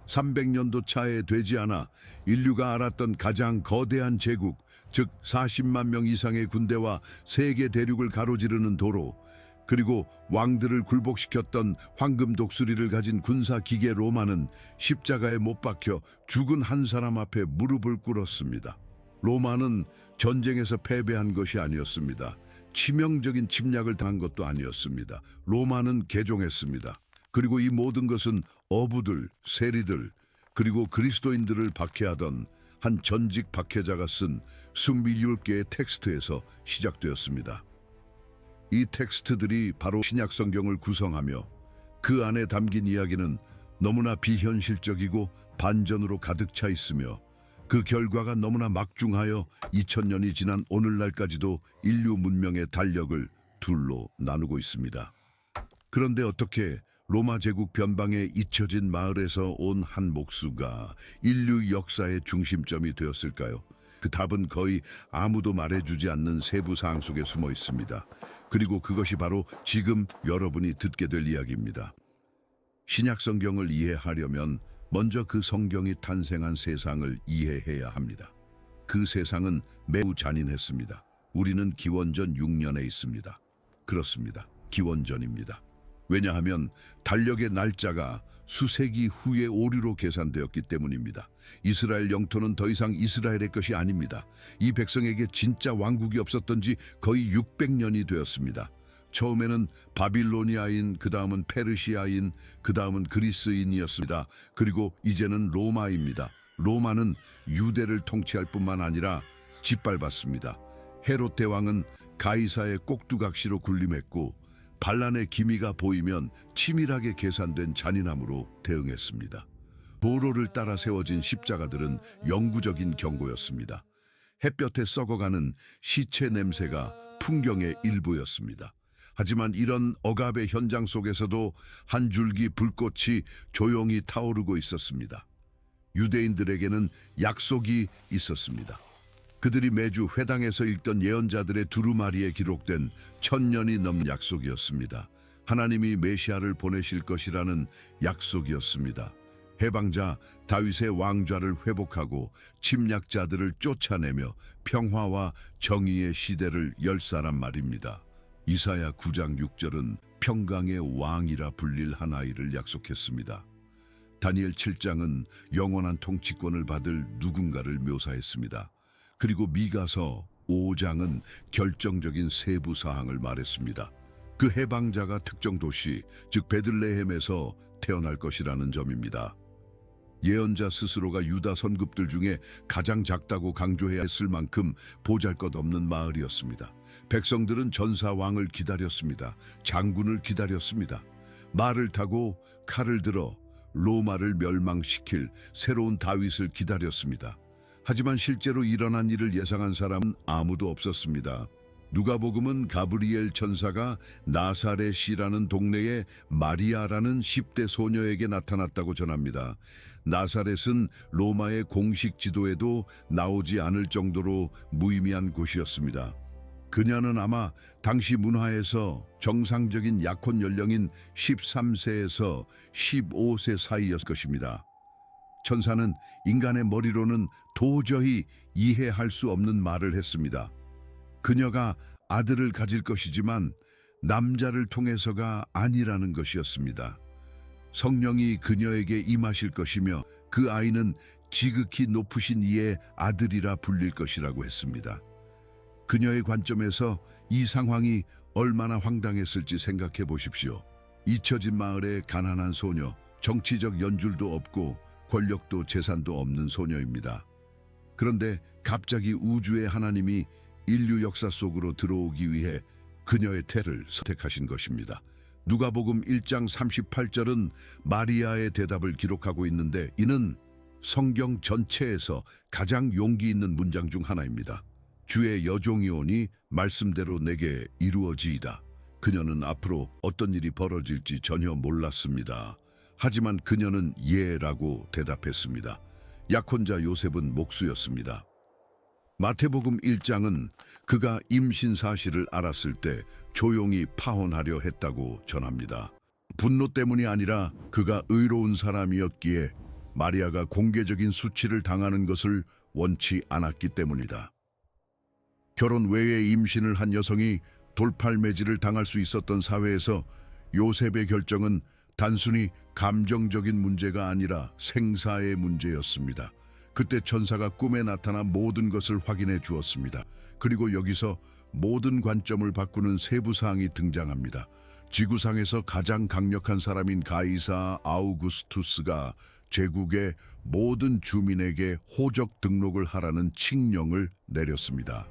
300년도 차에 되지 않아 인류가 알았던 가장 거대한 제국, 즉 40만 명 이상의 군대와 세계 대륙을 가로지르는 도로, 그리고 왕들을 굴복시켰던 황금 독수리를 가진 군사 기계 로마는 십자가에 못 박혀 죽은 한 사람 앞에 무릎을 꿇었습니다. 로마는 전쟁에서 패배한 것이 아니었습니다. 치명적인 침략을 당한 것도 아니었습니다. 로마는 개종했습니다. 그리고 이 모든 것은 어부들, 세리들, 그리고 그리스도인들을 박해하던 한 전직 박해자가 쓴 27개의 텍스트에서 시작되었습니다. 이 텍스트들이 바로 신약 성경을 구성하며 그 안에 담긴 이야기는 너무나 비현실적이고 반전으로 가득 차 있으며 그 결과가 너무나 막중하여 2000년이 지난 오늘날까지도 인류 문명의 달력을 둘로 나누고 있습니다. 그런데 어떻게 로마 제국 변방에 잊혀진 마을에서 온 한 목수가 인류 역사의 중심점이 되었을까요? 그 답은 거의 아무도 말해주지 않는 세부 사항 속에 숨어 있습니다. 그리고 그것이 바로 지금 여러분이 듣게 될 이야기입니다. 신약 성경을 이해하려면 먼저 그 성경이 탄생한 세상을 이해해야 합니다. 그 세상은 매우 잔인했습니다. 우리는 기원전 6년에 있습니다. 그렇습니다. 기원전입니다. 왜냐하면 달력의 날짜가 수세기 후의 오류로 계산되었기 때문입니다. 이스라엘 영토는 더 이상 이스라엘의 것이 아닙니다. 이 백성에게 진짜 왕국이 없었던 지 거의 600년이 되었습니다. 처음에는 바빌로니아인, 그 다음은 페르시아인, 그 다음은 그리스인이었습니다. 그리고 이제는 로마입니다. 로마는 유대를 통치할 뿐만 아니라 짓밟았습니다. 헤롯 대왕은 가이사의 꼭두각시로 군림했고 반란의 기미가 보이면 치밀하게 계산된 잔인함으로 대응했습니다. 도로를 따라 세워진 십자가들은 영구적인 경고였습니다. 햇볕에 썩어가는 시체 냄새가 풍경의 일부였습니다. 하지만 이런 억압의 현장 속에서도 한 줄기 불꽃이 조용히 타오르고 있었습니다. 유대인들에게는 약속이 있었습니다. 그들이 매주 회당에서 읽던 예언자들의 두루마리에 기록된 1000년이 넘는 약속이었습니다. 하나님이 메시아를 보내실 것이라는 약속이었습니다. 해방자 다윗의 왕좌를 회복하고 침략자들을 쫓아내며 평화와 정의의 시대를 열 사람 말입니다. 이사야 9장 6절은 평강의 왕이라 불릴 한 아이를 약속했습니다. 다니엘 7장은 영원한 통치권을 받을 누군가를 묘사했습니다. 그리고 미가서 5장은 결정적인 세부 사항을 말했습니다. 그 해방자가 특정 도시, 즉 베들레헴에서 태어날 것이라는 점입니다. 예언자 스스로가 유다 선급들 중에 가장 작다고 강조해야 했을 만큼 보잘것없는 마을이었습니다. 백성들은 전사왕을 기다렸습니다. 장군을 기다렸습니다. 말을 타고 칼을 들어 로마를 멸망시킬 새로운 다윗을 기다렸습니다. 하지만 실제로 일어난 일을 예상한 사람은 아무도 없었습니다. 누가복음은 가브리엘 천사가 나사렛이라는 동네에 마리아라는 10대 소녀에게 나타났다고 전합니다. 나사렛은 로마의 공식 지도에도 나오지 않을 정도로 무의미한 곳이었습니다. 그녀는 아마 당시 문화에서 정상적인 약혼 연령인 13세에서 15세 사이였을 것입니다. 천사는 인간의 머리로는 도저히 이해할 수 없는 말을 했습니다. 그녀가 아들을 가질 것이지만 남자를 통해서가 아니라는 것이었습니다. 성령이 그녀에게 임하실 것이며 그 아이는 지극히 높으신 이의 아들이라 불릴 것이라고 했습니다. 그녀의 관점에서 이 상황이 얼마나 황당했을지 생각해 보십시오. 잊혀진 마을의 가난한 소녀, 정치적 연줄도 없고 권력도 재산도 없는 소녀입니다. 그런데 갑자기 우주의 하나님이 인류 역사 속으로 들어오기 위해 그녀의 태를 선택하신 것입니다. 누가복음 1장 38절은 마리아의 대답을 기록하고 있는데 이는 성경 전체에서 가장 용기 있는 문장 중 하나입니다. 주의 여종이 오니 말씀대로 내게 이루어지이다. 그녀는 앞으로 어떤 일이 벌어질지 전혀 몰랐습니다. 하지만 그녀는 예라고 대답했습니다. 약혼자 요셉은 목수였습니다. 마태복음 1장은 그가 임신 사실을 알았을 때 조용히 파혼하려 했다고 전합니다. 분노 때문이 아니라 그가 의로운 사람이었기에 마리아가 공개적인 수치를 당하는 것을 원치 않았기 때문이다. 결혼 외에 임신을 한 여성이 돌팔매질을 당할 수 있었던 사회에서 요셉의 결정은 단순히 감정적인 문제가 아니라 생사의 문제였습니다. 그때 천사가 꿈에 나타나 모든 것을 확인해 주었습니다. 그리고 여기서 모든 관점을 바꾸는 세부 사항이 등장합니다. 지구상에서 가장 강력한 사람인 가이사 아우구스투스가 제국의 모든 주민에게 호적 등록을 하라는 칙령을 내렸습니다.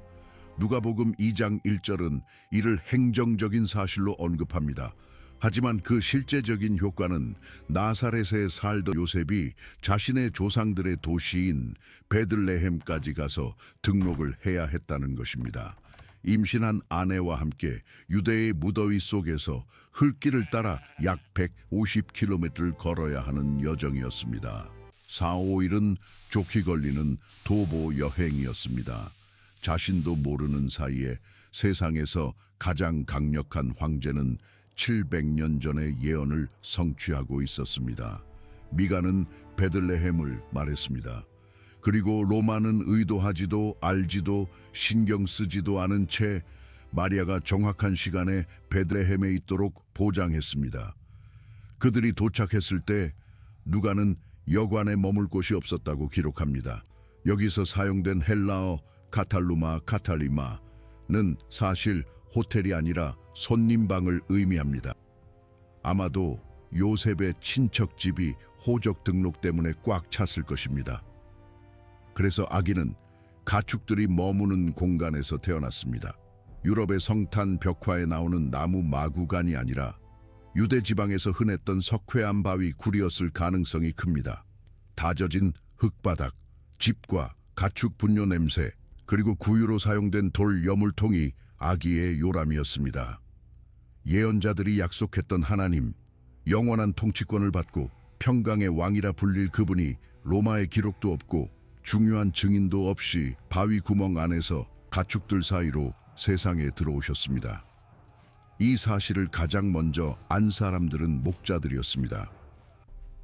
누가복음 2장 1절은 이를 행정적인 사실로 언급합니다. 하지만 그 실제적인 효과는 나사렛에 살던 요셉이 자신의 조상들의 도시인 베들레헴까지 가서 등록을 해야 했다는 것입니다. 임신한 아내와 함께 유대의 무더위 속에서 흙길을 따라 약 150km를 걸어야 하는 여정이었습니다. 4, 5일은 좋게 걸리는 도보 여행이었습니다. 자신도 모르는 사이에 세상에서 가장 강력한 황제는 700년 전의 예언을 성취하고 있었습니다. 미가는 베들레헴을 말했습니다. 그리고 로마는 의도하지도 알지도 신경 쓰지도 않은 채 마리아가 정확한 시간에 베들레헴에 있도록 보장했습니다. 그들이 도착했을 때 누가는 여관에 머물 곳이 없었다고 기록합니다. 여기서 사용된 헬라어 카탈루마 카탈리마는 사실 호텔이 아니라 손님방을 의미합니다. 아마도 요셉의 친척집이 호적 등록 때문에 꽉 찼을 것입니다. 그래서 아기는 가축들이 머무는 공간에서 태어났습니다. 유럽의 성탄 벽화에 나오는 나무 마구간이 아니라 유대 지방에서 흔했던 석회암 바위 굴이었을 가능성이 큽니다. 다져진 흙바닥, 집과 가축 분뇨 냄새, 그리고 구유로 사용된 돌 여물통이 아기의 요람이었습니다. 예언자들이 약속했던 하나님, 영원한 통치권을 받고 평강의 왕이라 불릴 그분이 로마의 기록도 없고 중요한 증인도 없이 바위 구멍 안에서 가축들 사이로 세상에 들어오셨습니다. 이 사실을 가장 먼저 안 사람들은 목자들이었습니다.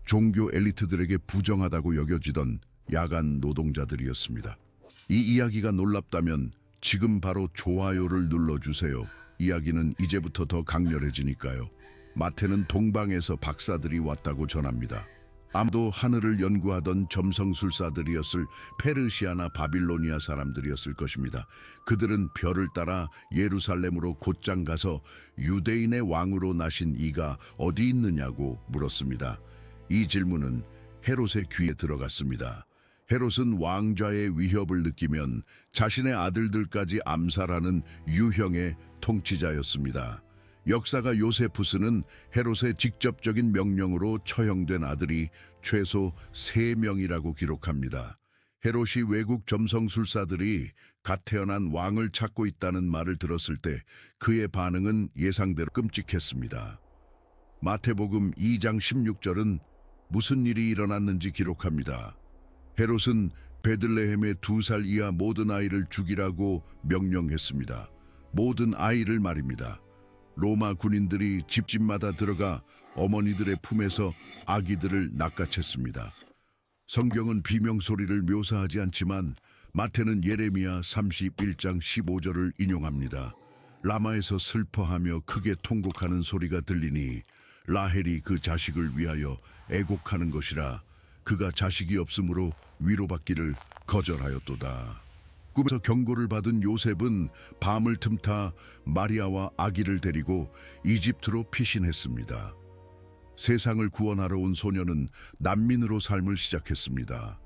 종교 엘리트들에게 부정하다고 여겨지던 야간 노동자들이었습니다. 이 이야기가 놀랍다면 지금 바로 좋아요를 눌러주세요. 이야기는 이제부터 더 강렬해지니까요. 마태는 동방에서 박사들이 왔다고 전합니다. 아마도 하늘을 연구하던 점성술사들이었을 페르시아나 바빌로니아 사람들이었을 것입니다. 그들은 별을 따라 예루살렘으로 곧장 가서 유대인의 왕으로 나신 이가 어디 있느냐고 물었습니다. 이 질문은 헤롯의 귀에 들어갔습니다. 헤롯은 왕좌의 위협을 느끼면 자신의 아들들까지 암살하는 유형의 통치자였습니다. 역사가 요세푸스는 헤롯의 직접적인 명령으로 처형된 아들이 최소 3명이라고 기록합니다. 헤롯이 외국 점성술사들이 갓 태어난 왕을 찾고 있다는 말을 들었을 때 그의 반응은 예상대로 끔찍했습니다. 마태복음 2장 16절은 무슨 일이 일어났는지 기록합니다. 헤롯은 베들레헴의 2살 이하 모든 아이를 죽이라고 명령했습니다. 모든 아이를 말입니다. 로마 군인들이 집집마다 들어가 어머니들의 품에서 아기들을 낚아챘습니다. 성경은 비명소리를 묘사하지 않지만 마태는 예레미야 31장 15절을 인용합니다. 라마에서 슬퍼하며 크게 통곡하는 소리가 들리니 라헬이 그 자식을 위하여 애곡하는 것이라. 그가 자식이 없으므로 위로받기를 거절하였도다. 꿈에서 경고를 받은 요셉은 밤을 틈타 마리아와 아기를 데리고 이집트로 피신했습니다. 세상을 구원하러 온 소녀는 난민으로 삶을 시작했습니다.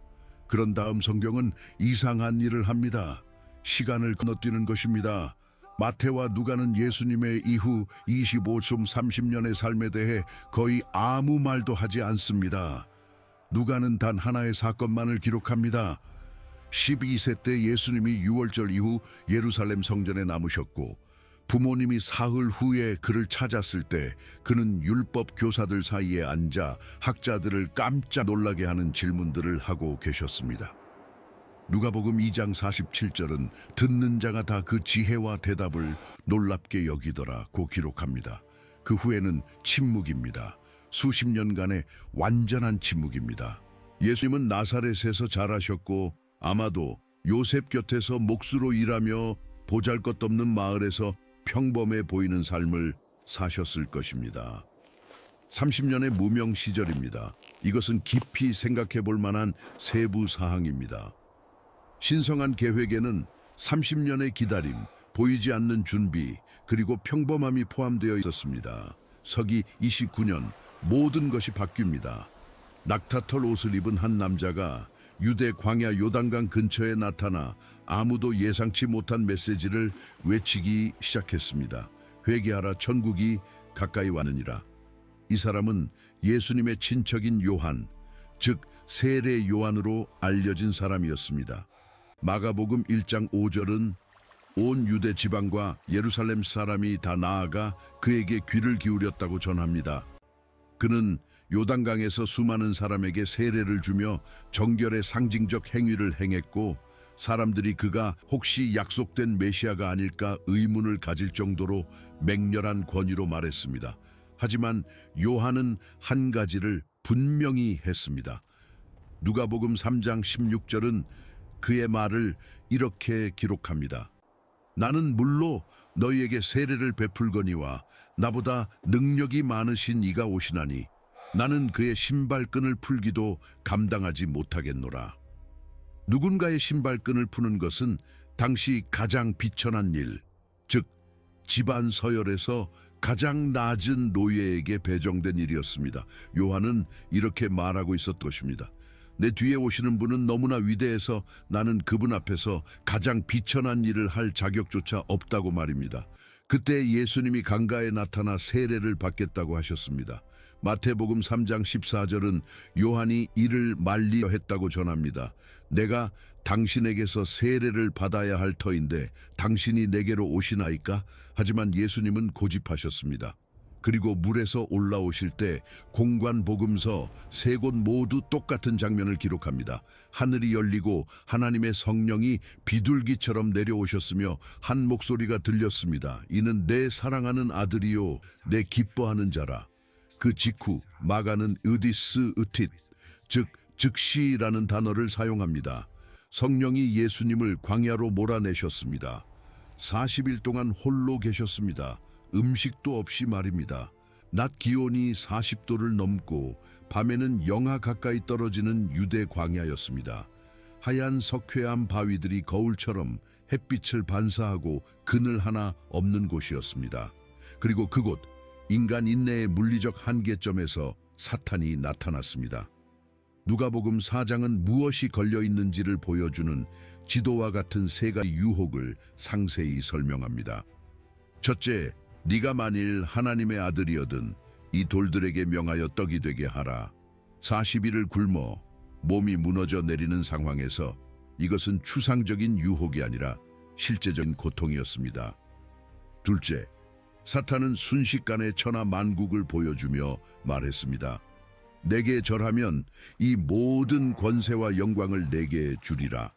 그런 다음 성경은 이상한 일을 합니다. 시간을 건너뛰는 것입니다. 마태와 누가는 예수님의 이후 25좀 30년의 삶에 대해 거의 아무 말도 하지 않습니다. 누가는 단 하나의 사건만을 기록합니다. 12세 때 예수님이 유월절 이후 예루살렘 성전에 남으셨고 부모님이 사흘 후에 그를 찾았을 때 그는 율법 교사들 사이에 앉아 학자들을 깜짝 놀라게 하는 질문들을 하고 계셨습니다. 누가복음 2장 47절은 듣는 자가 다 그 지혜와 대답을 놀랍게 여기더라고 기록합니다. 그 후에는 침묵입니다. 수십 년간의 완전한 침묵입니다. 예수님은 나사렛에서 자라셨고 아마도 요셉 곁에서 목수로 일하며 보잘것없는 마을에서 평범해 보이는 삶을 사셨을 것입니다. 30년의 무명 시절입니다. 이것은 깊이 생각해 볼 만한 세부 사항입니다. 신성한 계획에는 30년의 기다림, 보이지 않는 준비, 그리고 평범함이 포함되어 있었습니다. 서기 29년 모든 것이 바뀝니다. 낙타털 옷을 입은 한 남자가 유대 광야 요단강 근처에 나타나 아무도 예상치 못한 메시지를 외치기 시작했습니다. 회개하라, 천국이 가까이 왔느니라. 이 사람은 예수님의 친척인 요한, 즉 세례 요한으로 알려진 사람이었습니다. 마가복음 1장 5절은 온 유대 지방과 예루살렘 사람이 다 나아가 그에게 귀를 기울였다고 전합니다. 그는 요단강에서 수많은 사람에게 세례를 주며 정결의 상징적 행위를 행했고, 사람들이 그가 혹시 약속된 메시아가 아닐까 의문을 가질 정도로 맹렬한 권위로 말했습니다. 하지만 요한은 한 가지를 분명히 했습니다. 누가복음 3장 16절은 그의 말을 이렇게 기록합니다. 나는 물로 너희에게 세례를 베풀거니와 나보다 능력이 많으신 이가 오시나니 나는 그의 신발끈을 풀기도 감당하지 못하겠노라. 누군가의 신발끈을 푸는 것은 당시 가장 비천한 일, 즉 집안 서열에서 가장 낮은 노예에게 배정된 일이었습니다. 요한은 이렇게 말하고 있었던 것입니다. 내 뒤에 오시는 분은 너무나 위대해서 나는 그분 앞에서 가장 비천한 일을 할 자격조차 없다고 말입니다. 그때 예수님이 강가에 나타나 세례를 받겠다고 하셨습니다. 마태복음 3장 14절은 요한이 이를 말리려 했다고 전합니다. 내가 당신에게서 세례를 받아야 할 터인데 당신이 내게로 오시나이까? 하지만 예수님은 고집하셨습니다. 그리고 물에서 올라오실 때 공관복음서 세 곳 모두 똑같은 장면을 기록합니다. 하늘이 열리고 하나님의 성령이 비둘기처럼 내려오셨으며 한 목소리가 들렸습니다. 이는 내 사랑하는 아들이요 내 기뻐하는 자라. 그 직후 마가는 으디스 으텟, 즉 즉시라는 단어를 사용합니다. 성령이 예수님을 광야로 몰아내셨습니다. 40일 동안 홀로 계셨습니다. 음식도 없이 말입니다. 낮 기온이 40도를 넘고 밤에는 영하 가까이 떨어지는 유대 광야였습니다. 하얀 석회암 바위들이 거울처럼 햇빛을 반사하고 그늘 하나 없는 곳이었습니다. 그리고 그곳, 인간 인내의 물리적 한계점에서 사탄이 나타났습니다. 누가복음 4장은 무엇이 걸려 있는지를 보여주는 지도와 같은 세 가지 유혹을 상세히 설명합니다. 첫째, 네가 만일 하나님의 아들이어든 이 돌들에게 명하여 떡이 되게 하라. 40일을 굶어 몸이 무너져 내리는 상황에서 이것은 추상적인 유혹이 아니라 실제적인 고통이었습니다. 둘째, 사탄은 순식간에 천하 만국을 보여주며 말했습니다. 내게 절하면 이 모든 권세와 영광을 내게 주리라.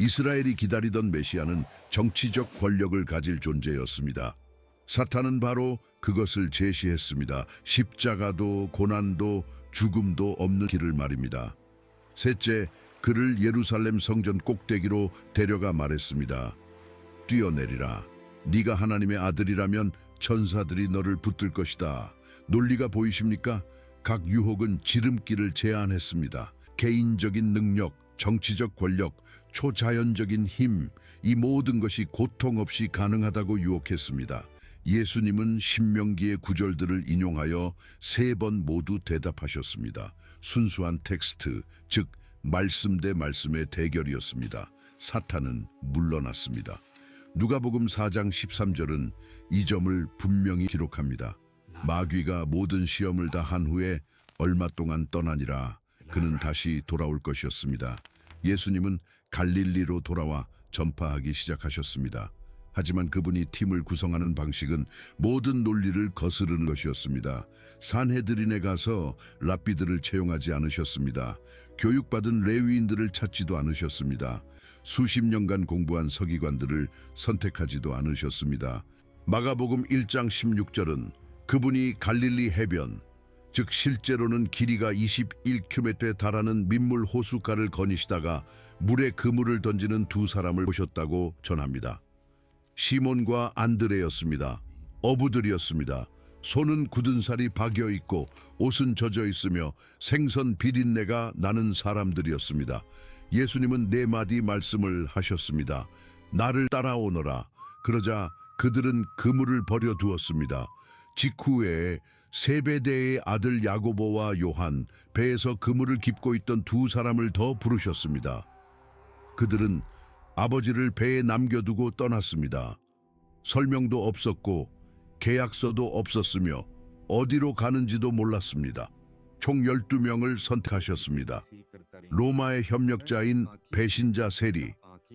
이스라엘이 기다리던 메시아는 정치적 권력을 가질 존재였습니다. 사탄은 바로 그것을 제시했습니다. 십자가도 고난도 죽음도 없는 길을 말입니다. 셋째, 그를 예루살렘 성전 꼭대기로 데려가 말했습니다. 뛰어내리라. 네가 하나님의 아들이라면 천사들이 너를 붙들 것이다. 논리가 보이십니까? 각 유혹은 지름길을 제안했습니다. 개인적인 능력, 정치적 권력, 초자연적인 힘, 이 모든 것이 고통 없이 가능하다고 유혹했습니다. 예수님은 신명기의 구절들을 인용하여 3번 모두 대답하셨습니다. 순수한 텍스트, 즉 말씀 대 말씀의 대결이었습니다. 사탄은 물러났습니다. 누가복음 4장 13절은 이 점을 분명히 기록합니다. 마귀가 모든 시험을 다 한 후에 얼마 동안 떠나니라. 그는 다시 돌아올 것이었습니다. 예수님은 갈릴리로 돌아와 전파하기 시작하셨습니다. 하지만 그분이 팀을 구성하는 방식은 모든 논리를 거스르는 것이었습니다. 산헤드린에 가서 랍비들을 채용하지 않으셨습니다. 교육받은 레위인들을 찾지도 않으셨습니다. 수십 년간 공부한 서기관들을 선택하지도 않으셨습니다. 마가복음 1장 16절은 그분이 갈릴리 해변, 즉 실제로는 길이가 21km에 달하는 민물 호숫가를 거니시다가 물에 그물을 던지는 두 사람을 보셨다고 전합니다. 시몬과 안드레였습니다. 어부들이었습니다. 손은 굳은 살이 박여 있고 옷은 젖어 있으며 생선 비린내가 나는 사람들이었습니다. 예수님은 네 마디 말씀을 하셨습니다. 나를 따라오너라. 그러자 그들은 그물을 버려 두었습니다. 직후에 세베대의 아들 야고보와 요한, 배에서 그물을 깁고 있던 두 사람을 더 부르셨습니다. 그들은 아버지를 배에 남겨두고 떠났습니다. 설명도 없었고 계약서도 없었으며 어디로 가는지도 몰랐습니다. 총 12명을 선택하셨습니다. 로마의 협력자인 배신자 세리,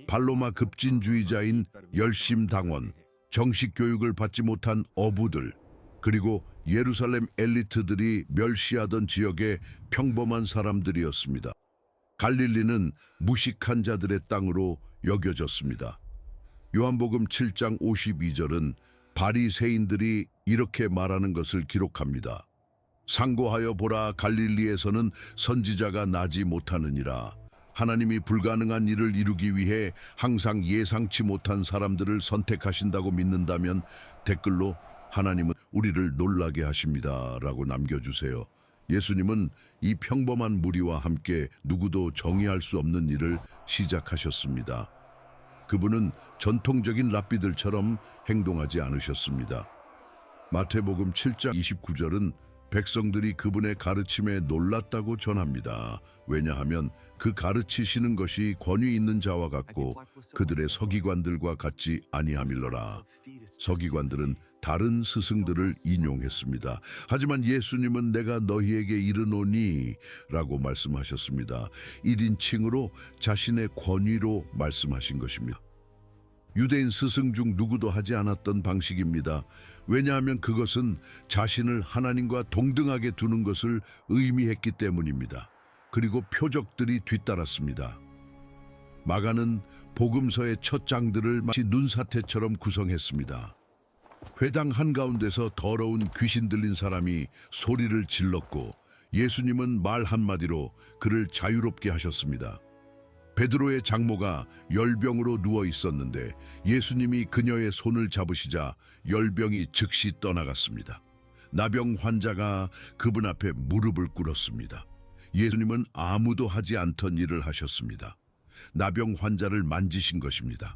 발로마 급진주의자인 열심당원, 정식 교육을 받지 못한 어부들, 그리고 예루살렘 엘리트들이 멸시하던 지역의 평범한 사람들이었습니다. 갈릴리는 무식한 자들의 땅으로 여겨졌습니다. 요한복음 7장 52절은 바리새인들이 이렇게 말하는 것을 기록합니다. 상고하여 보라, 갈릴리에서는 선지자가 나지 못하느니라. 하나님이 불가능한 일을 이루기 위해 항상 예상치 못한 사람들을 선택하신다고 믿는다면 댓글로 하나님은 우리를 놀라게 하십니다 라고 남겨주세요. 예수님은 이 평범한 무리와 함께 누구도 정의할 수 없는 일을 시작하셨습니다. 그분은 전통적인 랍비들처럼 행동하지 않으셨습니다. 마태복음 7장 29절은 백성들이 그분의 가르침에 놀랐다고 전합니다. 왜냐하면 그 가르치시는 것이 권위 있는 자와 같고 그들의 서기관들과 같지 아니함일러라. 서기관들은 다른 스승들을 인용했습니다. 하지만 예수님은 내가 너희에게 이르노니 라고 말씀하셨습니다. 1인칭으로 자신의 권위로 말씀하신 것입니다. 유대인 스승 중 누구도 하지 않았던 방식입니다. 왜냐하면 그것은 자신을 하나님과 동등하게 두는 것을 의미했기 때문입니다. 그리고 표적들이 뒤따랐습니다. 마가는 복음서의 첫 장들을 마치 눈사태처럼 구성했습니다. 회당 한가운데서 더러운 귀신 들린 사람이 소리를 질렀고 예수님은 말 한마디로 그를 자유롭게 하셨습니다. 베드로의 장모가 열병으로 누워 있었는데 예수님이 그녀의 손을 잡으시자 열병이 즉시 떠나갔습니다. 나병 환자가 그분 앞에 무릎을 꿇었습니다. 예수님은 아무도 하지 않던 일을 하셨습니다. 나병 환자를 만지신 것입니다.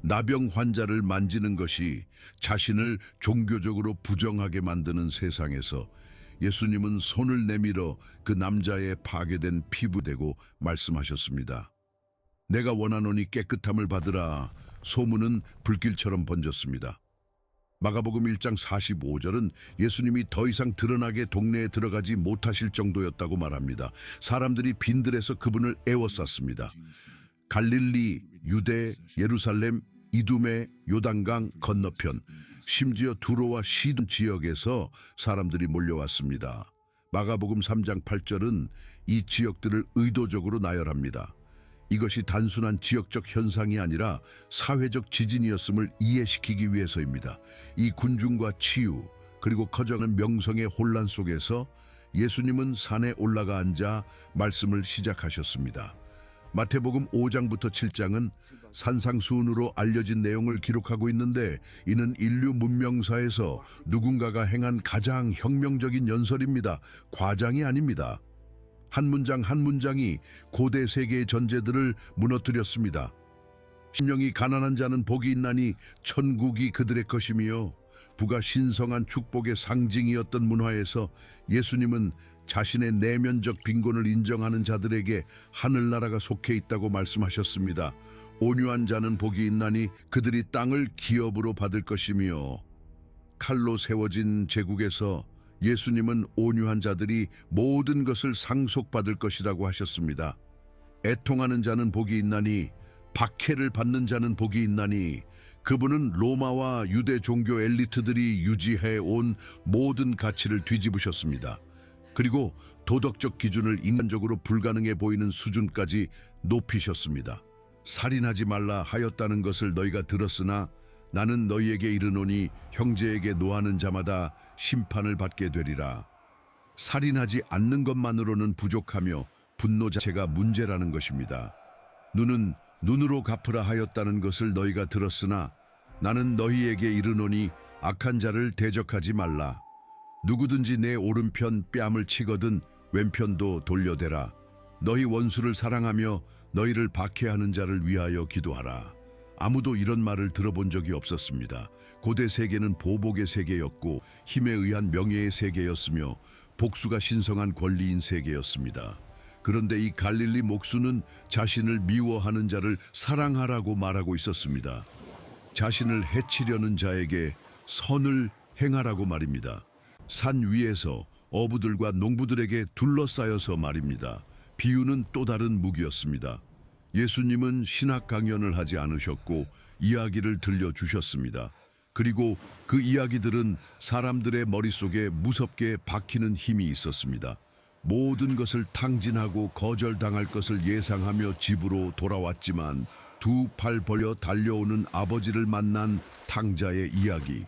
나병 환자를 만지는 것이 자신을 종교적으로 부정하게 만드는 세상에서 예수님은 손을 내밀어 그 남자의 파괴된 피부 대고 말씀하셨습니다. 내가 원하노니 깨끗함을 받으라. 소문은 불길처럼 번졌습니다. 마가복음 1장 45절은 예수님이 더 이상 드러나게 동네에 들어가지 못하실 정도였다고 말합니다. 사람들이 빈들에서 그분을 애워쌌습니다. 갈릴리, 유대, 예루살렘, 이두메, 요단강 건너편, 심지어 두로와 시돈 지역에서 사람들이 몰려왔습니다. 마가복음 3장 8절은 이 지역들을 의도적으로 나열합니다. 이것이 단순한 지역적 현상이 아니라 사회적 지진이었음을 이해시키기 위해서입니다. 이 군중과 치유, 그리고 커져가는 명성의 혼란 속에서 예수님은 산에 올라가 앉아 말씀을 시작하셨습니다. 마태복음 5장부터 7장은 산상수훈으로 알려진 내용을 기록하고 있는데 이는 인류 문명사에서 누군가가 행한 가장 혁명적인 연설입니다. 과장이 아닙니다. 한 문장 한 문장이 고대 세계의 전제들을 무너뜨렸습니다. 심령이 가난한 자는 복이 있나니 천국이 그들의 것이며 부가 신성한 축복의 상징이었던 문화에서 예수님은 자신의 내면적 빈곤을 인정하는 자들에게 하늘나라가 속해 있다고 말씀하셨습니다. 온유한 자는 복이 있나니 그들이 땅을 기업으로 받을 것이며 칼로 세워진 제국에서 예수님은 온유한 자들이 모든 것을 상속받을 것이라고 하셨습니다. 애통하는 자는 복이 있나니 박해를 받는 자는 복이 있나니 그분은 로마와 유대 종교 엘리트들이 유지해 온 모든 가치를 뒤집으셨습니다. 그리고 도덕적 기준을 인간적으로 불가능해 보이는 수준까지 높이셨습니다. 살인하지 말라 하였다는 것을 너희가 들었으나 나는 너희에게 이르노니 형제에게 노하는 자마다 심판을 받게 되리라. 살인하지 않는 것만으로는 부족하며 분노 자체가 문제라는 것입니다. 눈은 눈으로 갚으라 하였다는 것을 너희가 들었으나 나는 너희에게 이르노니 악한 자를 대적하지 말라. 누구든지 내 오른편 뺨을 치거든 왼편도 돌려대라. 너희 원수를 사랑하며 너희를 박해하는 자를 위하여 기도하라. 아무도 이런 말을 들어본 적이 없었습니다. 고대 세계는 보복의 세계였고 힘에 의한 명예의 세계였으며 복수가 신성한 권리인 세계였습니다. 그런데 이 갈릴리 목수는 자신을 미워하는 자를 사랑하라고 말하고 있었습니다. 자신을 해치려는 자에게 선을 행하라고 말입니다. 산 위에서 어부들과 농부들에게 둘러싸여서 말입니다. 비유는 또 다른 무기였습니다. 예수님은 신학 강연을 하지 않으셨고 이야기를 들려주셨습니다. 그리고 그 이야기들은 사람들의 머릿속에 무섭게 박히는 힘이 있었습니다. 모든 것을 탕진하고 거절당할 것을 예상하며 집으로 돌아왔지만 두 팔 벌려 달려오는 아버지를 만난 탕자의 이야기.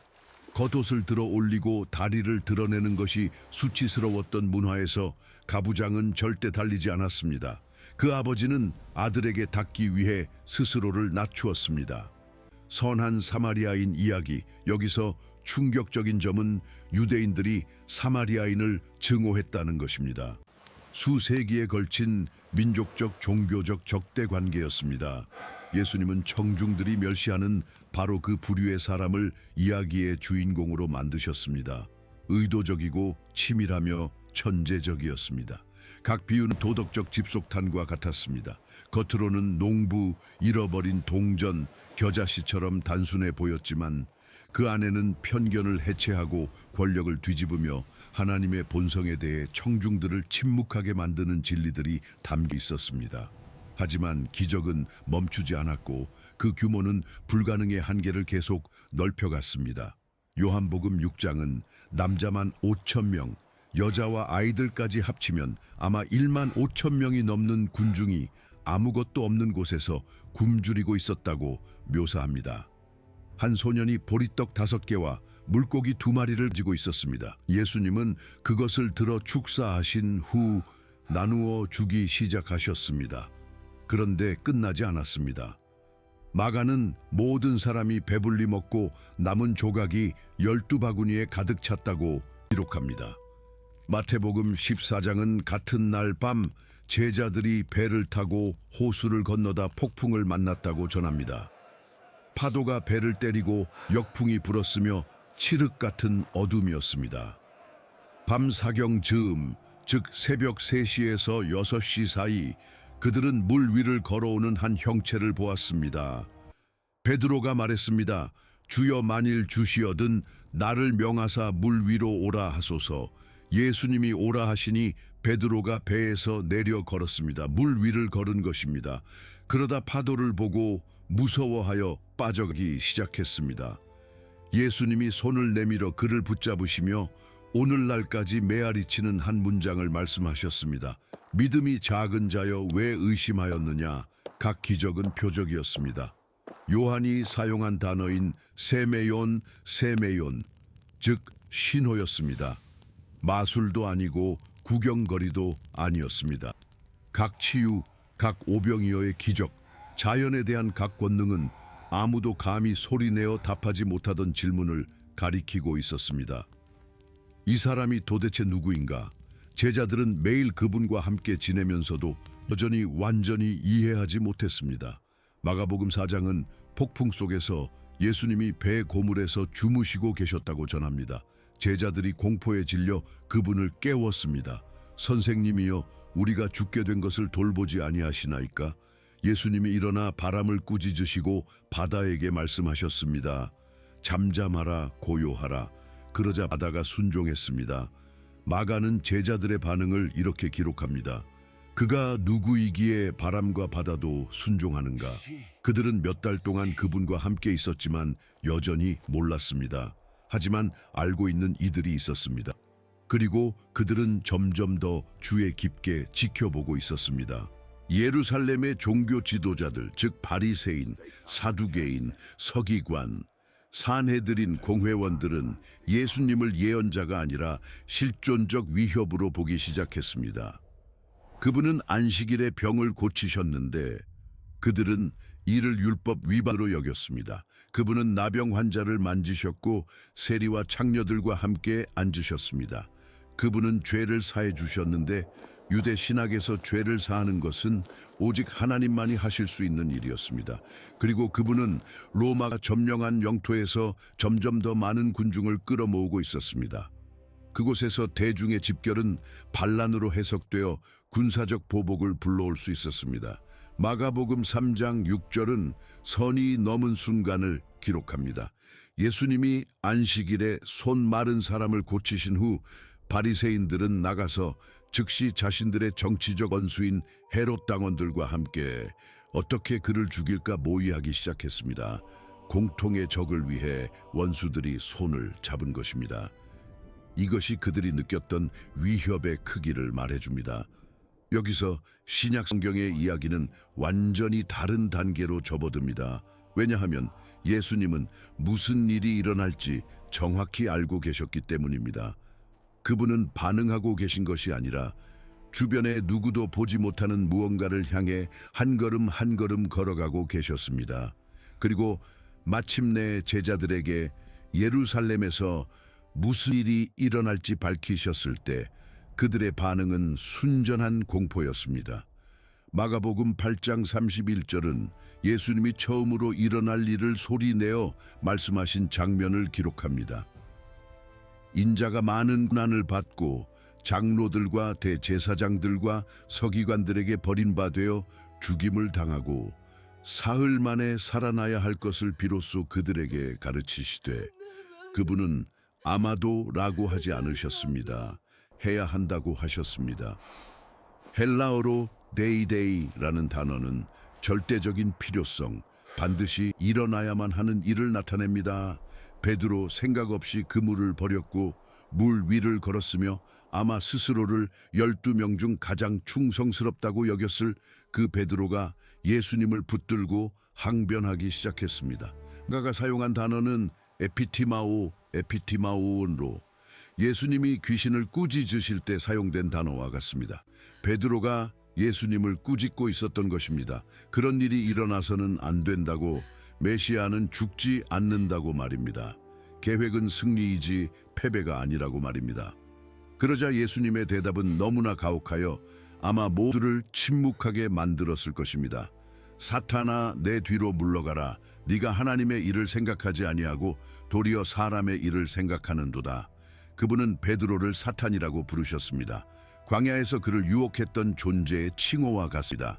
겉옷을 들어 올리고 다리를 드러내는 것이 수치스러웠던 문화에서 가부장은 절대 달리지 않았습니다. 그 아버지는 아들에게 닿기 위해 스스로를 낮추었습니다. 선한 사마리아인 이야기. 여기서 충격적인 점은 유대인들이 사마리아인을 증오했다는 것입니다. 수세기에 걸친 민족적 종교적 적대 관계였습니다. 예수님은 청중들이 멸시하는 바로 그 부류의 사람을 이야기의 주인공으로 만드셨습니다. 의도적이고 치밀하며 천재적이었습니다. 각 비유는 도덕적 집속탄과 같았습니다. 겉으로는 농부, 잃어버린 동전, 겨자씨처럼 단순해 보였지만 그 안에는 편견을 해체하고 권력을 뒤집으며 하나님의 본성에 대해 청중들을 침묵하게 만드는 진리들이 담겨 있었습니다. 하지만 기적은 멈추지 않았고 그 규모는 불가능의 한계를 계속 넓혀갔습니다. 요한복음 6장은 남자만 5,000명, 여자와 아이들까지 합치면 아마 1만 5천 명이 넘는 군중이 아무것도 없는 곳에서 굶주리고 있었다고 묘사합니다. 한 소년이 보리떡 5개와 물고기 2마리를 지고 있었습니다. 예수님은 그것을 들어 축사하신 후 나누어 주기 시작하셨습니다. 그런데 끝나지 않았습니다. 마가는 모든 사람이 배불리 먹고 남은 조각이 12바구니에 가득 찼다고 기록합니다. 마태복음 14장은 같은 날 밤 제자들이 배를 타고 호수를 건너다 폭풍을 만났다고 전합니다. 파도가 배를 때리고 역풍이 불었으며 칠흑 같은 어둠이었습니다. 밤 사경 즈음, 즉 새벽 3시에서 6시 사이 그들은 물 위를 걸어오는 한 형체를 보았습니다. 베드로가 말했습니다. 주여 만일 주시어든 나를 명하사 물 위로 오라 하소서. 예수님이 오라 하시니 베드로가 배에서 내려 걸었습니다. 물 위를 걸은 것입니다. 그러다 파도를 보고 무서워하여 빠져가기 시작했습니다. 예수님이 손을 내밀어 그를 붙잡으시며 오늘날까지 메아리치는 한 문장을 말씀하셨습니다. 믿음이 작은 자여 왜 의심하였느냐. 각 기적은 표적이었습니다. 요한이 사용한 단어인 세메yon, 즉 신호였습니다. 마술도 아니고 구경거리도 아니었습니다. 각 치유, 각 오병이어의 기적, 자연에 대한 각 권능은 아무도 감히 소리내어 답하지 못하던 질문을 가리키고 있었습니다. 이 사람이 도대체 누구인가? 제자들은 매일 그분과 함께 지내면서도 여전히 완전히 이해하지 못했습니다. 마가복음 4장은 폭풍 속에서 예수님이 배 고물에서 주무시고 계셨다고 전합니다. 제자들이 공포에 질려 그분을 깨웠습니다. 선생님이여, 우리가 죽게 된 것을 돌보지 아니하시나이까? 예수님이 일어나 바람을 꾸짖으시고 바다에게 말씀하셨습니다. 잠잠하라, 고요하라. 그러자 바다가 순종했습니다. 마가는 제자들의 반응을 이렇게 기록합니다. 그가 누구이기에 바람과 바다도 순종하는가? 그들은 몇 달 동안 그분과 함께 있었지만 여전히 몰랐습니다. 하지만 알고 있는 이들이 있었습니다. 그리고 그들은 점점 더 주의 깊게 지켜보고 있었습니다. 예루살렘의 종교 지도자들, 즉 바리새인, 사두개인, 서기관, 산헤드린 공회원들은 예수님을 예언자가 아니라 실존적 위협으로 보기 시작했습니다. 그분은 안식일에 병을 고치셨는데 그들은 이를 율법 위반으로 여겼습니다. 그분은 나병 환자를 만지셨고 세리와 창녀들과 함께 앉으셨습니다. 그분은 죄를 사해 주셨는데 유대 신학에서 죄를 사하는 것은 오직 하나님만이 하실 수 있는 일이었습니다. 그리고 그분은 로마가 점령한 영토에서 점점 더 많은 군중을 끌어모으고 있었습니다. 그곳에서 대중의 집결은 반란으로 해석되어 군사적 보복을 불러올 수 있었습니다. 마가복음 3장 6절은 선이 넘은 순간을 기록합니다. 예수님이 안식일에 손 마른 사람을 고치신 후 바리새인들은 나가서 즉시 자신들의 정치적 원수인 헤롯 당원들과 함께 어떻게 그를 죽일까 모의하기 시작했습니다. 공통의 적을 위해 원수들이 손을 잡은 것입니다. 이것이 그들이 느꼈던 위협의 크기를 말해줍니다. 여기서 신약 성경의 이야기는 완전히 다른 단계로 접어듭니다. 왜냐하면 예수님은 무슨 일이 일어날지 정확히 알고 계셨기 때문입니다. 그분은 반응하고 계신 것이 아니라 주변에 누구도 보지 못하는 무언가를 향해 한 걸음 한 걸음 걸어가고 계셨습니다. 그리고 마침내 제자들에게 예루살렘에서 무슨 일이 일어날지 밝히셨을 때 그들의 반응은 순전한 공포였습니다. 마가복음 8장 31절은 예수님이 처음으로 일어날 일을 소리내어 말씀하신 장면을 기록합니다. 인자가 많은 고난을 받고 장로들과 대제사장들과 서기관들에게 버림받아 죽임을 당하고 사흘 만에 살아나야 할 것을 비로소 그들에게 가르치시되 그분은 아마도 라고 하지 않으셨습니다. 해야 한다고 하셨습니다. 헬라어로 데이데이라는 단어는 절대적인 필요성, 반드시 일어나야만 하는 일을 나타냅니다. 베드로 생각 없이 그물을 버렸고 물 위를 걸었으며 아마 스스로를 12명 중 가장 충성스럽다고 여겼을 그 베드로가 예수님을 붙들고 항변하기 시작했습니다. 그가 사용한 단어는 에피티마오로 예수님이 귀신을 꾸짖으실 때 사용된 단어와 같습니다. 베드로가 예수님을 꾸짖고 있었던 것입니다. 그런 일이 일어나서는 안 된다고, 메시아는 죽지 않는다고 말입니다. 계획은 승리이지 패배가 아니라고 말입니다. 그러자 예수님의 대답은 너무나 가혹하여 아마 모두를 침묵하게 만들었을 것입니다. 사탄아, 내 뒤로 물러가라. 네가 하나님의 일을 생각하지 아니하고 도리어 사람의 일을 생각하는도다. 그분은 베드로를 사탄이라고 부르셨습니다. 광야에서 그를 유혹했던 존재의 칭호와 같습니다.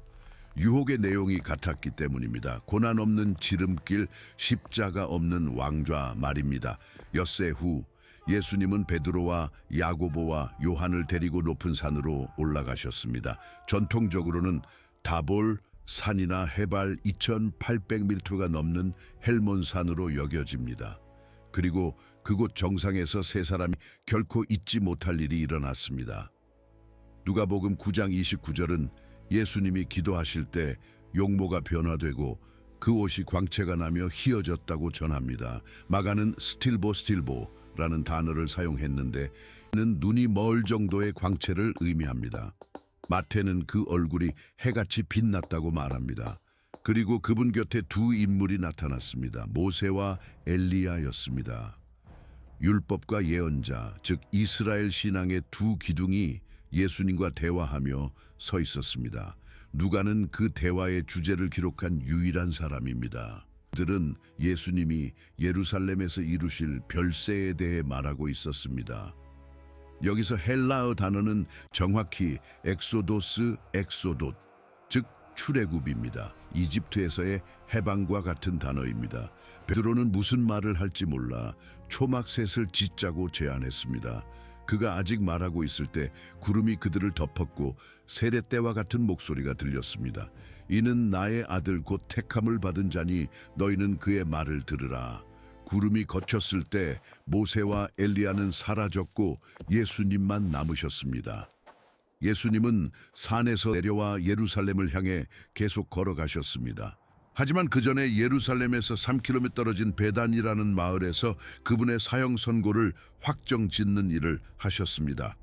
유혹의 내용이 같았기 때문입니다. 고난 없는 지름길, 십자가 없는 왕좌 말입니다. 엿새 후 예수님은 베드로와 야고보와 요한을 데리고 높은 산으로 올라가셨습니다. 전통적으로는 다볼 산이나 해발 2,800m가 넘는 헬몬산으로 여겨집니다. 그리고 그곳 정상에서 세 사람이 결코 잊지 못할 일이 일어났습니다. 누가복음 9장 29절은 예수님이 기도하실 때 용모가 변화되고 그 옷이 광채가 나며 희어졌다고 전합니다. 마가는 스틸보라는 단어를 사용했는데 이는 눈이 멀 정도의 광채를 의미합니다. 마태는 그 얼굴이 해같이 빛났다고 말합니다. 그리고 그분 곁에 두 인물이 나타났습니다. 모세와 엘리야였습니다. 율법과 예언자, 즉 이스라엘 신앙의 두 기둥이 예수님과 대화하며 서 있었습니다. 누가는 그 대화의 주제를 기록한 유일한 사람입니다. 그들은 예수님이 예루살렘에서 이루실 별세에 대해 말하고 있었습니다. 여기서 헬라어 단어는 정확히 엑소돗, 즉 출애굽입니다. 이집트에서의 해방과 같은 단어입니다. 베드로는 무슨 말을 할지 몰라 초막셋을 짓자고 제안했습니다. 그가 아직 말하고 있을 때 구름이 그들을 덮었고 세례때와 같은 목소리가 들렸습니다. 이는 나의 아들 곧 택함을 받은 자니 너희는 그의 말을 들으라. 구름이 거쳤을 때 모세와 엘리야는 사라졌고 예수님만 남으셨습니다. 예수님은 산에서 내려와 예루살렘을 향해 계속 걸어가셨습니다. 하지만 그 전에 예루살렘에서 3km 떨어진 베단이라는 마을에서 그분의 사형 선고를 확정 짓는 일을 하셨습니다.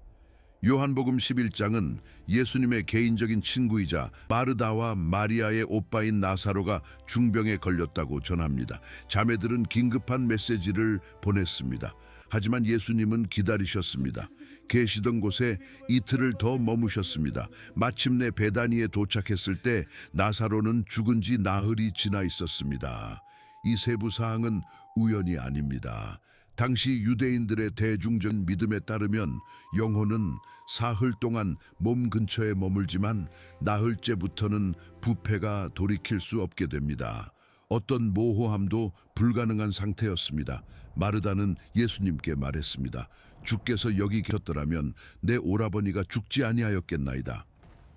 요한복음 11장은 예수님의 개인적인 친구이자 마르다와 마리아의 오빠인 나사로가 중병에 걸렸다고 전합니다. 자매들은 긴급한 메시지를 보냈습니다. 하지만 예수님은 기다리셨습니다. 계시던 곳에 이틀을 더 머무셨습니다. 마침내 베다니에 도착했을 때 나사로는 죽은 지 나흘이 지나 있었습니다. 이 세부 사항은 우연이 아닙니다. 당시 유대인들의 대중적인 믿음에 따르면 영혼은 사흘 동안 몸 근처에 머물지만 나흘째부터는 부패가 돌이킬 수 없게 됩니다. 어떤 모호함도 불가능한 상태였습니다. 마르다는 예수님께 말했습니다. 주께서 여기 계셨더라면 내 오라버니가 죽지 아니하였겠나이다.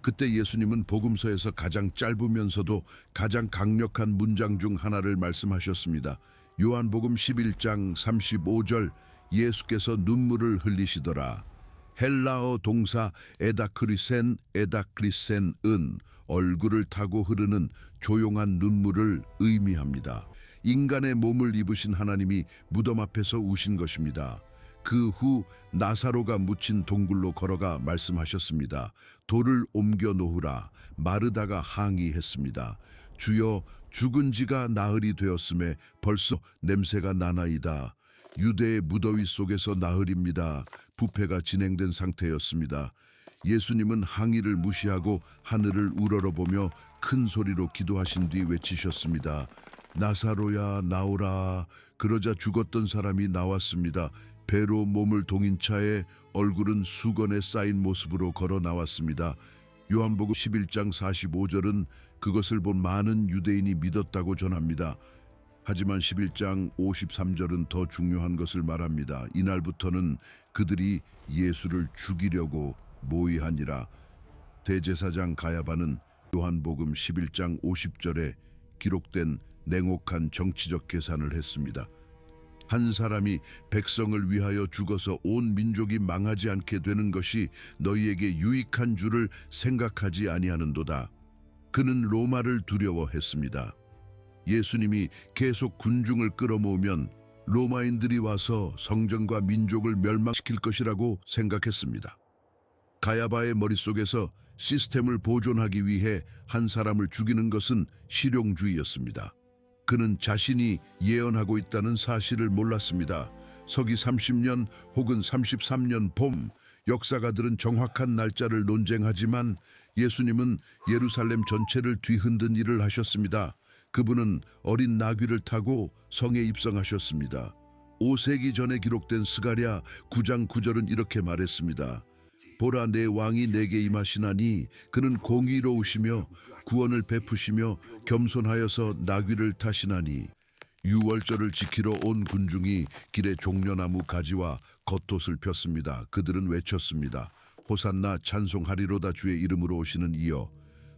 그때 예수님은 복음서에서 가장 짧으면서도 가장 강력한 문장 중 하나를 말씀하셨습니다. 요한복음 11장 35절, 예수께서 눈물을 흘리시더라. 헬라어 동사 에다크리센은 얼굴을 타고 흐르는 조용한 눈물을 의미합니다. 인간의 몸을 입으신 하나님이 무덤 앞에서 우신 것입니다. 그 후 나사로가 묻힌 동굴로 걸어가 말씀하셨습니다. 돌을 옮겨 놓으라. 마르다가 항의했습니다. 주여, 죽은 지가 나흘이 되었음에 벌써 냄새가 나나이다. 유대의 무더위 속에서 나흘입니다. 부패가 진행된 상태였습니다. 예수님은 항의를 무시하고 하늘을 우러러보며 큰 소리로 기도하신 뒤 외치셨습니다. 나사로야, 나오라. 그러자 죽었던 사람이 나왔습니다. 배로 몸을 동인 차에 얼굴은 수건에 쌓인 모습으로 걸어 나왔습니다. 요한복음 11장 45절은 그것을 본 많은 유대인이 믿었다고 전합니다. 하지만 11장 53절은 더 중요한 것을 말합니다. 이날부터는 그들이 예수를 죽이려고 모의하니라. 대제사장 가야바는 요한복음 11장 50절에 기록된 냉혹한 정치적 계산을 했습니다. 한 사람이 백성을 위하여 죽어서 온 민족이 망하지 않게 되는 것이 너희에게 유익한 줄을 생각하지 아니하는도다. 그는 로마를 두려워했습니다. 예수님이 계속 군중을 끌어모으면 로마인들이 와서 성전과 민족을 멸망시킬 것이라고 생각했습니다. 가야바의 머릿속에서 시스템을 보존하기 위해 한 사람을 죽이는 것은 실용주의였습니다. 그는 자신이 예언하고 있다는 사실을 몰랐습니다. 서기 30년 혹은 33년 봄, 역사가들은 정확한 날짜를 논쟁하지만 예수님은 예루살렘 전체를 뒤흔든 일을 하셨습니다. 그분은 어린 나귀를 타고 성에 입성하셨습니다. 5세기 전에 기록된 스가랴 9장 9절은 이렇게 말했습니다. 보라, 내 왕이 내게 임하시나니 그는 공의로우시며 구원을 베푸시며 겸손하여서 나귀를 타시나니. 유월절을 지키러 온 군중이 길에 종려나무 가지와 겉옷을 폈습니다. 그들은 외쳤습니다. 호산나, 찬송하리로다 주의 이름으로 오시는 이여.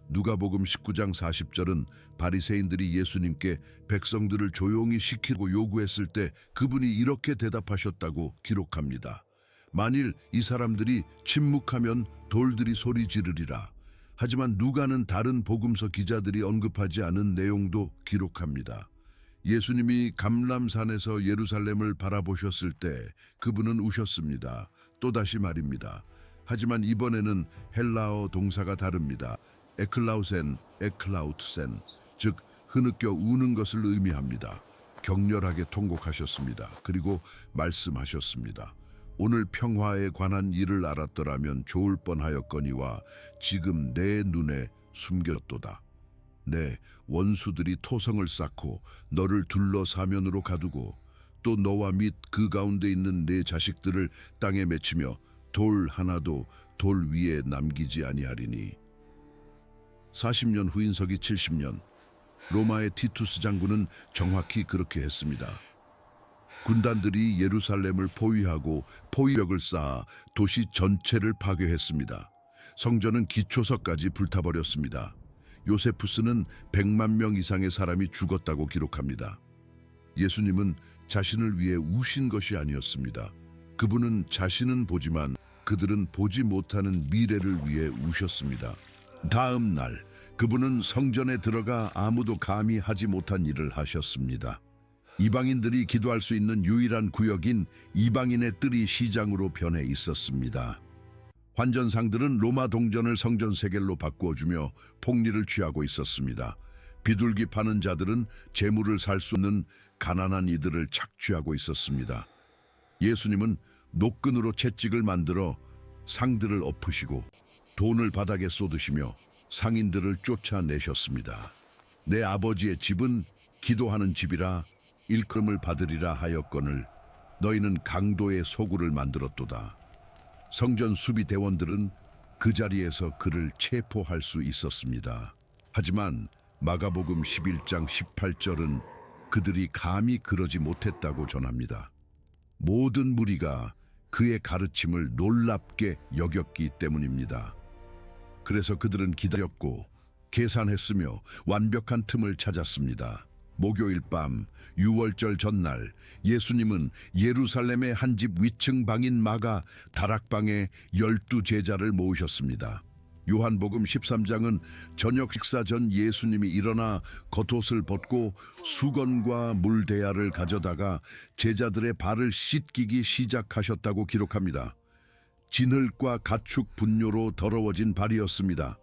누가복음 19장 40절은 바리새인들이 예수님께 백성들을 조용히 시키고 요구했을 때 그분이 이렇게 대답하셨다고 기록합니다. 만일 이 사람들이 침묵하면 돌들이 소리 지르리라. 하지만 누가는 다른 복음서 기자들이 언급하지 않은 내용도 기록합니다. 예수님이 감람산에서 예루살렘을 바라보셨을 때 그분은 우셨습니다. 또다시 말입니다. 하지만 이번에는 헬라어 동사가 다릅니다. 에클라우트센, 즉 흐느껴 우는 것을 의미합니다. 격렬하게 통곡하셨습니다. 그리고 말씀하셨습니다. 오늘 평화에 관한 일을 알았더라면 좋을 뻔하였거니와 지금 내 눈에 숨겼도다. 내 원수들이 토성을 쌓고 너를 둘러 사면으로 가두고 또 너와 및 그 가운데 있는 내 자식들을 땅에 맺히며 돌 하나도 돌 위에 남기지 아니하리니. 40년 후인 서기 70년, 로마의 티투스 장군은 정확히 그렇게 했습니다. 군단들이 예루살렘을 포위하고 포위벽을 쌓아 도시 전체를 파괴했습니다. 성전은 기초석까지 불타버렸습니다. 요세푸스는 100만 명 이상의 사람이 죽었다고 기록합니다. 예수님은 자신을 위해 우신 것이 아니었습니다. 그분은 자신은 보지만 그들은 보지 못하는 미래를 위해 우셨습니다. 다음 날 그분은 성전에 들어가 아무도 감히 하지 못한 일을 하셨습니다. 이방인들이 기도할 수 있는 유일한 구역인 이방인의 뜰이 시장으로 변해 있었습니다. 환전상들은 로마 동전을 성전 세겔로 바꾸어주며 폭리를 취하고 있었습니다. 비둘기 파는 자들은 재물을 살 수 없는 가난한 이들을 착취하고 있었습니다. 예수님은 노끈으로 채찍을 만들어 상들을 엎으시고 돈을 바닥에 쏟으시며 상인들을 쫓아내셨습니다. 내 아버지의 집은 기도하는 집이라 일컬음을 받으리라 하였거늘 너희는 강도의 소굴을 만들었도다. 성전 수비 대원들은 그 자리에서 그를 체포할 수 있었습니다. 하지만 마가복음 11장 18절은 그들이 감히 그러지 못했다고 전합니다. 모든 무리가 그의 가르침을 놀랍게 여겼기 때문입니다. 그래서 그들은 기다렸고 계산했으며 완벽한 틈을 찾았습니다. 목요일 밤 유월절 전날 예수님은 예루살렘의 한 집 위층 방인 마가 다락방에 12제자를 모으셨습니다. 요한복음 13장은 저녁 식사 전 예수님이 일어나 겉옷을 벗고 수건과 물대야를 가져다가 제자들의 발을 씻기기 시작하셨다고 기록합니다. 진흙과 가축 분뇨로 더러워진 발이었습니다.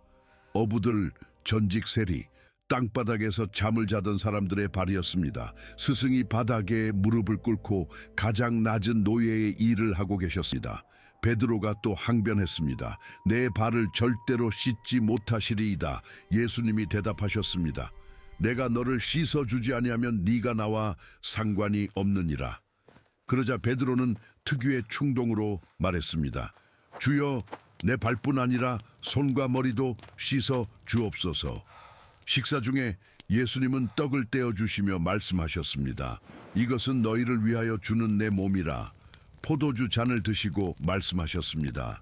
어부들, 전직 세리, 땅바닥에서 잠을 자던 사람들의 발이었습니다. 스승이 바닥에 무릎을 꿇고 가장 낮은 노예의 일을 하고 계셨습니다. 베드로가 또 항변했습니다. 내 발을 절대로 씻지 못하시리이다. 예수님이 대답하셨습니다. 내가 너를 씻어주지 아니하면 네가 나와 상관이 없느니라. 그러자 베드로는 특유의 충동으로 말했습니다. 주여, 내 발뿐 아니라 손과 머리도 씻어 주옵소서. 식사 중에 예수님은 떡을 떼어 주시며 말씀하셨습니다. 이것은 너희를 위하여 주는 내 몸이라. 포도주 잔을 드시고 말씀하셨습니다.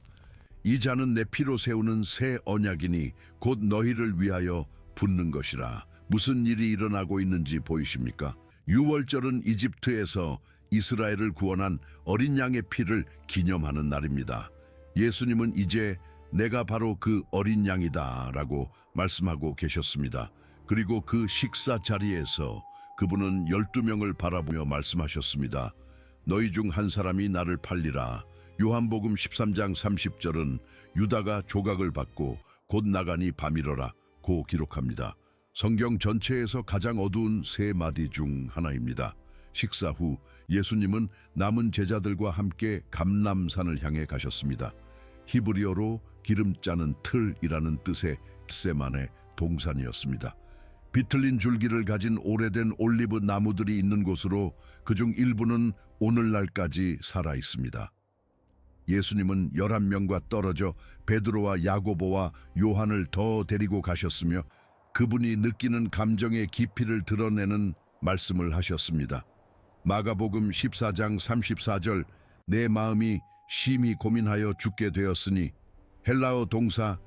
이 잔은 내 피로 세우는 새 언약이니 곧 너희를 위하여 붓는 것이라. 무슨 일이 일어나고 있는지 보이십니까? 유월절은 이집트에서 이스라엘을 구원한 어린 양의 피를 기념하는 날입니다. 예수님은 이제 내가 바로 그 어린 양이다 라고 말씀하고 계셨습니다. 그리고 그 식사 자리에서 그분은 12명을 바라보며 말씀하셨습니다. 너희 중 한 사람이 나를 팔리라. 요한복음 13장 30절은 유다가 조각을 받고 곧 나가니 밤이러라 고 기록합니다. 성경 전체에서 가장 어두운 세 마디 중 하나입니다. 식사 후 예수님은 남은 제자들과 함께 감람산을 향해 가셨습니다. 히브리어로 기름 짜는 틀이라는 뜻의 겟세만의 동산이었습니다. 비틀린 줄기를 가진 오래된 올리브 나무들이 있는 곳으로 그중 일부는 오늘날까지 살아 있습니다. 예수님은 11명과 떨어져 베드로와 야고보와 요한을 더 데리고 가셨으며 그분이 느끼는 감정의 깊이를 드러내는 말씀을 하셨습니다. 마가복음 14장 34절 내 마음이 심히 고민하여 죽게 되었으니 헬라어 동사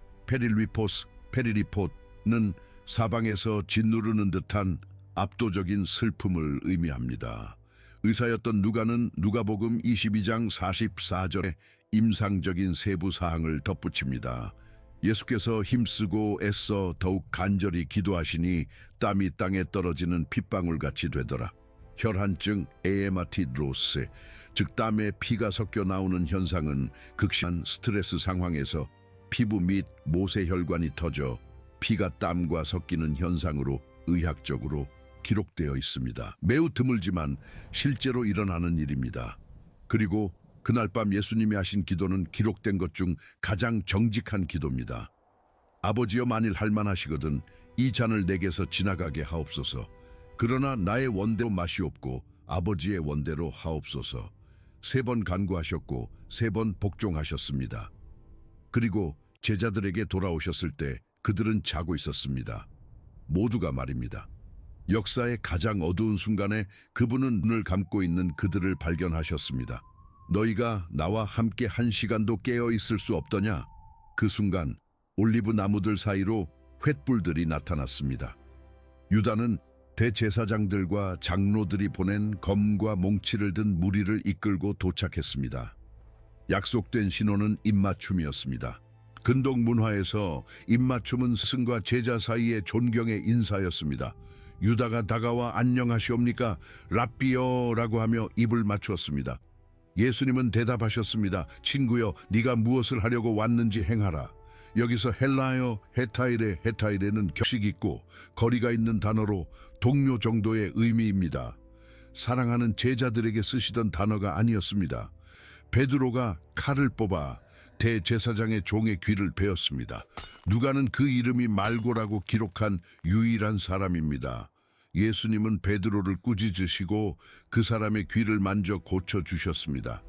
페리리포트는 사방에서 짓누르는 듯한 압도적인 슬픔을 의미합니다. 의사였던 누가는 누가복음 22장 44절에 임상적인 세부 사항을 덧붙입니다. 예수께서 힘쓰고 애써 더욱 간절히 기도하시니 땀이 땅에 떨어지는 핏방울같이 되더라. 혈한증 에헤마티드로스, 즉 땀에 피가 섞여 나오는 현상은 극심한 스트레스 상황에서 피부 및 모세혈관이 터져 피가 땀과 섞이는 현상으로 의학적으로 기록되어 있습니다. 매우 드물지만 실제로 일어나는 일입니다. 그리고 그날 밤 예수님이 하신 기도는 기록된 것 중 가장 정직한 기도입니다. 아버지여 만일 할만하시거든 이 잔을 내게서 지나가게 하옵소서. 그러나 나의 원대로 마시옵고 아버지의 원대로 하옵소서. 3번 간구하셨고 3번 복종하셨습니다. 그리고 제자들에게 돌아오셨을 때 그들은 자고 있었습니다. 모두가 말입니다. 역사의 가장 어두운 순간에 그분은 눈을 감고 있는 그들을 발견하셨습니다. 너희가 나와 함께 1시간도 깨어 있을 수 없더냐? 그 순간 올리브 나무들 사이로 횃불들이 나타났습니다. 유다는 대제사장들과 장로들이 보낸 검과 몽치를 든 무리를 이끌고 도착했습니다. 약속된 신호는 입맞춤이었습니다. 근동 문화에서 입맞춤은 스승과 제자 사이의 존경의 인사였습니다. 유다가 다가와 안녕하시옵니까? 랍비여라고 하며 입을 맞추었습니다. 예수님은 대답하셨습니다. 친구여, 네가 무엇을 하려고 왔는지 행하라. 여기서 헬라어 헤타이레는 격식 있고 거리가 있는 단어로 동료 정도의 의미입니다. 사랑하는 제자들에게 쓰시던 단어가 아니었습니다. 베드로가 칼을 뽑아 대제사장의 종의 귀를 베었습니다. 누가는 그 이름이 말고라고 기록한 유일한 사람입니다. 예수님은 베드로를 꾸짖으시고 그 사람의 귀를 만져 고쳐주셨습니다.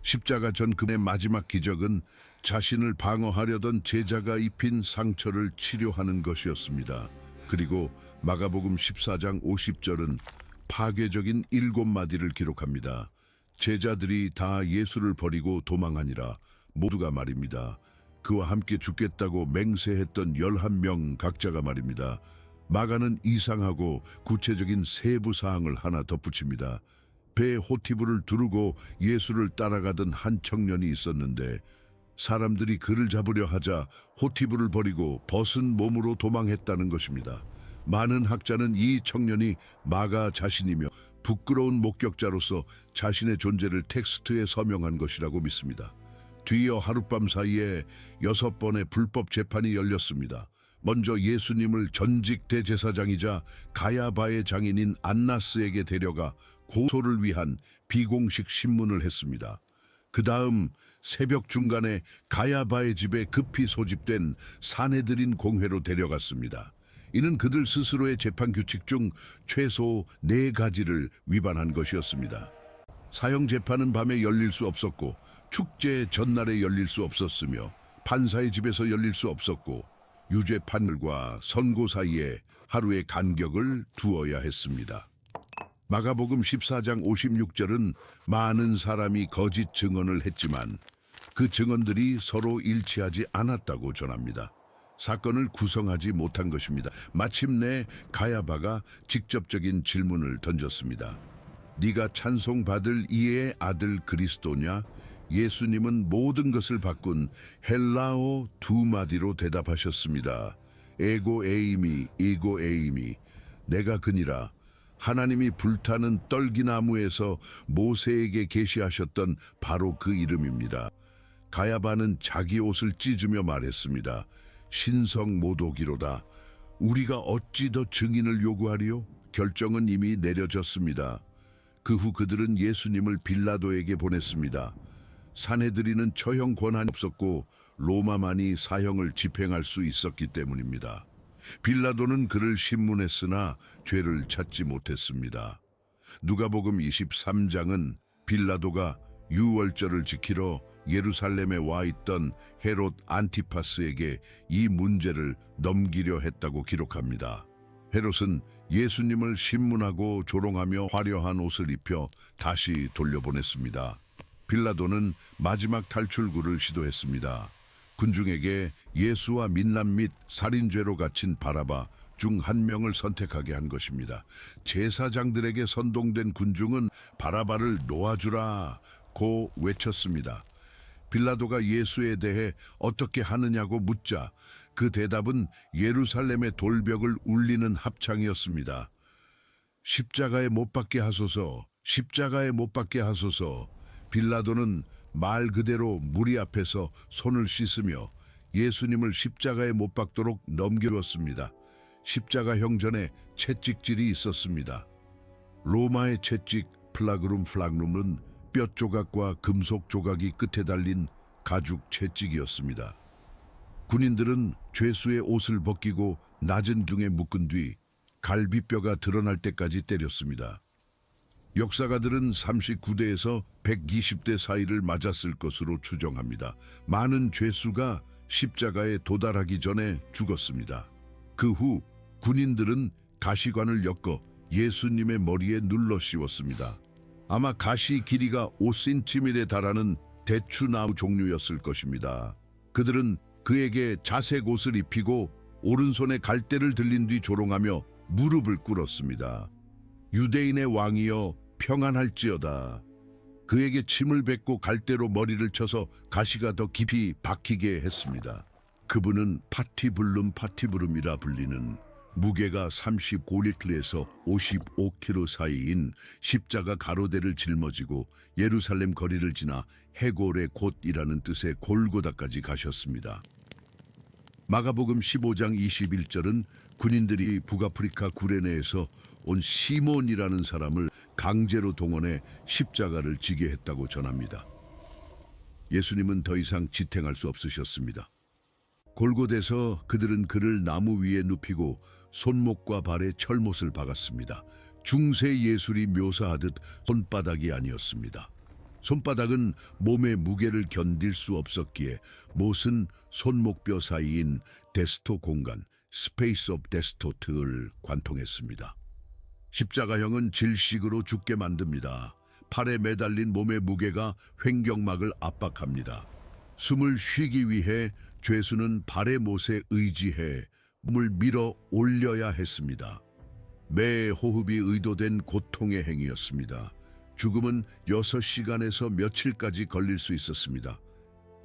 십자가 전 그의 마지막 기적은 자신을 방어하려던 제자가 입힌 상처를 치료하는 것이었습니다. 그리고 마가복음 14장 50절은 파괴적인 7마디를 기록합니다. 제자들이 다 예수를 버리고 도망하니라. 모두가 말입니다. 그와 함께 죽겠다고 맹세했던 11명 각자가 말입니다. 마가는 이상하고 구체적인 세부 사항을 하나 덧붙입니다. 배에 호티브를 두르고 예수를 따라가던 한 청년이 있었는데 사람들이 그를 잡으려 하자 호티브를 버리고 벗은 몸으로 도망했다는 것입니다. 많은 학자는 이 청년이 마가 자신이며 부끄러운 목격자로서 자신의 존재를 텍스트에 서명한 것이라고 믿습니다. 뒤이어 하룻밤 사이에 6번의 불법 재판이 열렸습니다. 먼저 예수님을 전직 대제사장이자 가야바의 장인인 안나스에게 데려가 고소를 위한 비공식 신문을 했습니다. 그 다음 새벽 중간에 가야바의 집에 급히 소집된 사내들인 공회로 데려갔습니다. 이는 그들 스스로의 재판 규칙 중 최소 4가지를 위반한 것이었습니다. 사형 재판은 밤에 열릴 수 없었고 축제 전날에 열릴 수 없었으며 판사의 집에서 열릴 수 없었고 유죄 판결과 선고 사이에 하루의 간격을 두어야 했습니다. 마가복음 14장 56절은 많은 사람이 거짓 증언을 했지만 그 증언들이 서로 일치하지 않았다고 전합니다. 사건을 구성하지 못한 것입니다. 마침내 가야바가 직접적인 질문을 던졌습니다. 네가 찬송받을 이의 아들 그리스도냐? 예수님은 모든 것을 바꾼 헬라어 2마디로 대답하셨습니다. 에고 에이미, 내가 그니라. 하나님이 불타는 떨기나무에서 모세에게 계시하셨던 바로 그 이름입니다. 가야바는 자기 옷을 찢으며 말했습니다. 신성모독이로다. 우리가 어찌 더 증인을 요구하리요? 결정은 이미 내려졌습니다. 그 후 그들은 예수님을 빌라도에게 보냈습니다. 사내들이는 처형 권한이 없었고 로마만이 사형을 집행할 수 있었기 때문입니다. 빌라도는 그를 신문했으나 죄를 찾지 못했습니다. 누가복음 23장은 빌라도가 유월절을 지키러 예루살렘에 와 있던 헤롯 안티파스에게 이 문제를 넘기려 했다고 기록합니다. 헤롯은 예수님을 신문하고 조롱하며 화려한 옷을 입혀 다시 돌려보냈습니다. 빌라도는 마지막 탈출구를 시도했습니다. 군중에게 예수와 민람 및 살인죄로 갇힌 바라바 중 한 명을 선택하게 한 것입니다. 제사장들에게 선동된 군중은 바라바를 놓아주라고 외쳤습니다. 빌라도가 예수에 대해 어떻게 하느냐고 묻자 그 대답은 예루살렘의 돌벽을 울리는 합창이었습니다. 십자가에 못 박게 하소서, 십자가에 못 박게 하소서. 빌라도는 말 그대로 무리 앞에서 손을 씻으며 예수님을 십자가에 못 박도록 넘겨주었습니다. 십자가 형전에 채찍질이 있었습니다. 로마의 채찍 플라그룸은 뼈 조각과 금속 조각이 끝에 달린 가죽 채찍이었습니다. 군인들은 죄수의 옷을 벗기고 낮은 등에 묶은 뒤 갈비뼈가 드러날 때까지 때렸습니다. 역사가들은 39대에서 120대 사이를 맞았을 것으로 추정합니다. 많은 죄수가 십자가에 도달하기 전에 죽었습니다. 그 후 군인들은 가시관을 엮어 예수님의 머리에 눌러 씌웠습니다. 아마 가시 길이가 5cm에 달하는 대추나무 종류였을 것입니다. 그들은 그에게 자색 옷을 입히고 오른손에 갈대를 들린 뒤 조롱하며 무릎을 꿇었습니다. 유대인의 왕이여 평안할지어다. 그에게 침을 뱉고 갈대로 머리를 쳐서 가시가 더 깊이 박히게 했습니다. 그분은 파티불름이라 불리는 무게가 35리터에서 55kg 사이인 십자가 가로대를 짊어지고 예루살렘 거리를 지나 해골의 곳이라는 뜻의 골고다까지 가셨습니다. 마가복음 15장 21절은 군인들이 북아프리카 구레네에서 온 시몬이라는 사람을 강제로 동원해 십자가를 지게 했다고 전합니다. 예수님은 더 이상 지탱할 수 없으셨습니다. 골곳에서 그들은 그를 나무 위에 눕히고 손목과 발에 철못을 박았습니다. 중세 예술이 묘사하듯 손바닥이 아니었습니다. 손바닥은 몸의 무게를 견딜 수 없었기에 못은 손목뼈 사이인 데스토 공간, 스페이스 오브 데스토트를 관통했습니다. 십자가형은 질식으로 죽게 만듭니다. 팔에 매달린 몸의 무게가 횡격막을 압박합니다. 숨을 쉬기 위해 죄수는 발의 못에 의지해 몸을 밀어 올려야 했습니다. 매 호흡이 의도된 고통의 행위였습니다. 죽음은 6시간에서 며칠까지 걸릴 수 있었습니다.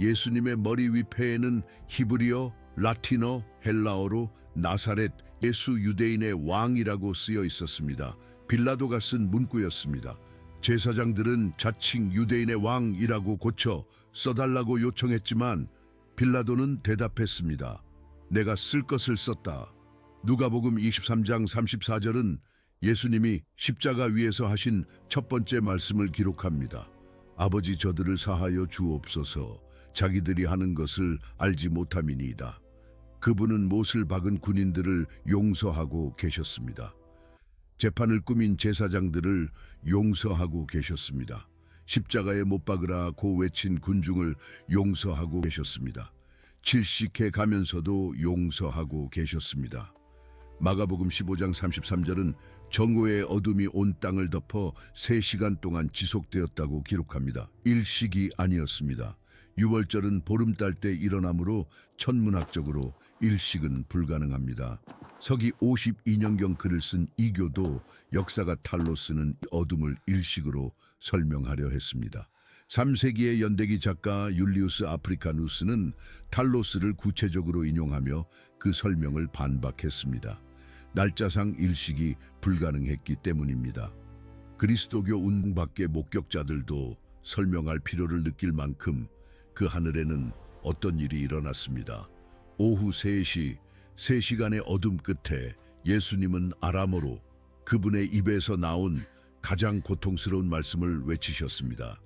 예수님의 머리 위패에는 히브리어, 라틴어, 헬라어로 나사렛 예수 유대인의 왕이라고 쓰여 있었습니다. 빌라도가 쓴 문구였습니다. 제사장들은 자칭 유대인의 왕이라고 고쳐 써달라고 요청했지만 빌라도는 대답했습니다. 내가 쓸 것을 썼다. 누가복음 23장 34절은 예수님이 십자가 위에서 하신 첫 번째 말씀을 기록합니다. 아버지 저들을 사하여 주옵소서. 자기들이 하는 것을 알지 못함이니이다. 그분은 못을 박은 군인들을 용서하고 계셨습니다. 재판을 꾸민 제사장들을 용서하고 계셨습니다. 십자가에 못 박으라고 외친 군중을 용서하고 계셨습니다. 질식해 가면서도 용서하고 계셨습니다. 마가복음 15장 33절은 정오의 어둠이 온 땅을 덮어 3시간 동안 지속되었다고 기록합니다. 일식이 아니었습니다. 유월절은 보름달 때 일어나므로 천문학적으로 일식은 불가능합니다. 서기 52년경 글을 쓴 이교도 역사가 탈로스는 어둠을 일식으로 설명하려 했습니다. 3세기의 연대기 작가 율리우스 아프리카누스는 탈로스를 구체적으로 인용하며 그 설명을 반박했습니다. 날짜상 일식이 불가능했기 때문입니다. 그리스도교 운동 밖의 목격자들도 설명할 필요를 느낄 만큼 그 하늘에는 어떤 일이 일어났습니다. 오후 3시, 3시간의 어둠 끝에 예수님은 아람어로 그분의 입에서 나온 가장 고통스러운 말씀을 외치셨습니다.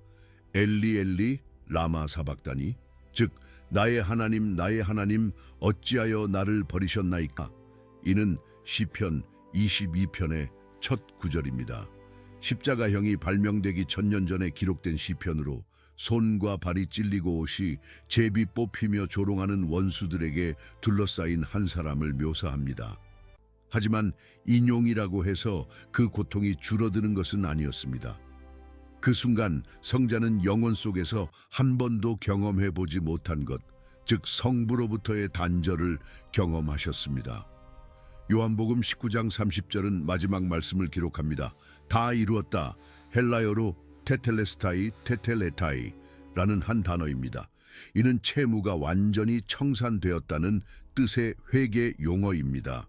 엘리 엘리 라마 사박다니, 즉 나의 하나님 어찌하여 나를 버리셨나이까. 이는 시편 22편의 첫 구절입니다. 십자가형이 발명되기 1000년 전에 기록된 시편으로 손과 발이 찔리고 옷이 제비 뽑히며 조롱하는 원수들에게 둘러싸인 한 사람을 묘사합니다. 하지만 인용이라고 해서 그 고통이 줄어드는 것은 아니었습니다. 그 순간 성자는 영혼 속에서 한 번도 경험해보지 못한 것, 즉 성부로부터의 단절을 경험하셨습니다. 요한복음 19장 30절은 마지막 말씀을 기록합니다. 다 이루었다. 헬라어로 테텔레스타이, 테텔레타이라는 한 단어입니다. 이는 채무가 완전히 청산되었다는 뜻의 회계 용어입니다.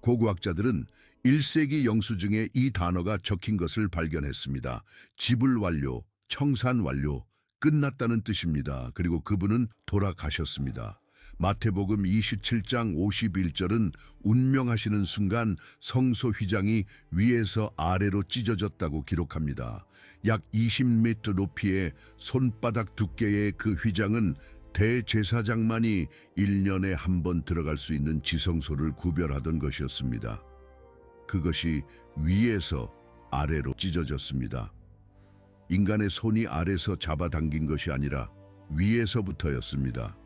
고고학자들은 1세기 영수 중에 이 단어가 적힌 것을 발견했습니다. 지불 완료, 청산 완료, 끝났다는 뜻입니다. 그리고 그분은 돌아가셨습니다. 마태복음 27장 51절은 운명하시는 순간 성소 휘장이 위에서 아래로 찢어졌다고 기록합니다. 약 20m 높이의 손바닥 두께의 그 휘장은 대제사장만이 1년에 한 번 들어갈 수 있는 지성소를 구별하던 것이었습니다. 그것이 위에서 아래로 찢어졌습니다. 인간의 손이 아래서 잡아당긴 것이 아니라 위에서부터였습니다.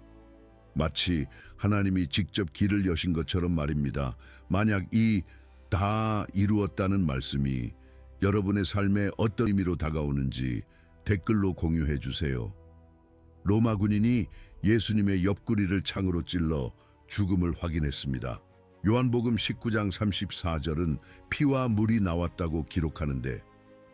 마치 하나님이 직접 길을 여신 것처럼 말입니다. 만약 이 다 이루었다는 말씀이 여러분의 삶에 어떤 의미로 다가오는지 댓글로 공유해 주세요. 로마 군인이 예수님의 옆구리를 창으로 찔러 죽음을 확인했습니다. 요한복음 19장 34절은 피와 물이 나왔다고 기록하는데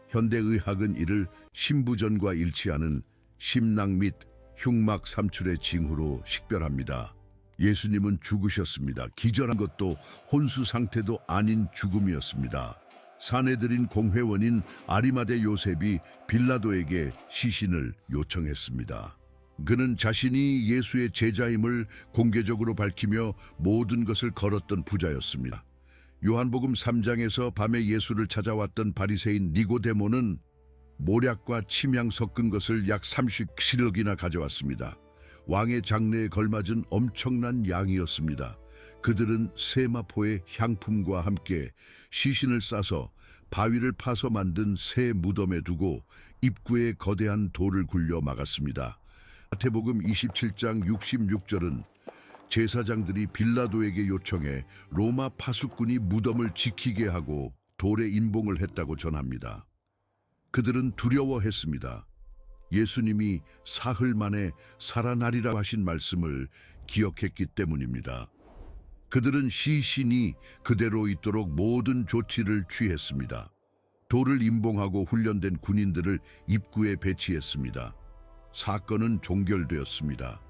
현대의학은 이를 심부전과 일치하는 심낭 및 흉막 삼출의 징후로 식별합니다. 예수님은 죽으셨습니다. 기절한 것도 혼수 상태도 아닌 죽음이었습니다. 사내들인 공회원인 아리마대 요셉이 빌라도에게 시신을 요청했습니다. 그는 자신이 예수의 제자임을 공개적으로 밝히며 모든 것을 걸었던 부자였습니다. 요한복음 3장에서 밤에 예수를 찾아왔던 바리새인 니고데모는 모략과 침향 섞은 것을 약 37억이나 가져왔습니다. 왕의 장례에 걸맞은 엄청난 양이었습니다. 그들은 세마포의 향품과 함께 시신을 싸서 바위를 파서 만든 새 무덤에 두고 입구에 거대한 돌을 굴려 막았습니다. 마태복음 27장 66절은 제사장들이 빌라도에게 요청해 로마 파수꾼이 무덤을 지키게 하고 돌에 인봉을 했다고 전합니다. 그들은 두려워했습니다. 예수님이 사흘 만에 살아나리라 하신 말씀을 기억했기 때문입니다. 그들은 시신이 그대로 있도록 모든 조치를 취했습니다. 돌을 인봉하고 훈련된 군인들을 입구에 배치했습니다. 사건은 종결되었습니다.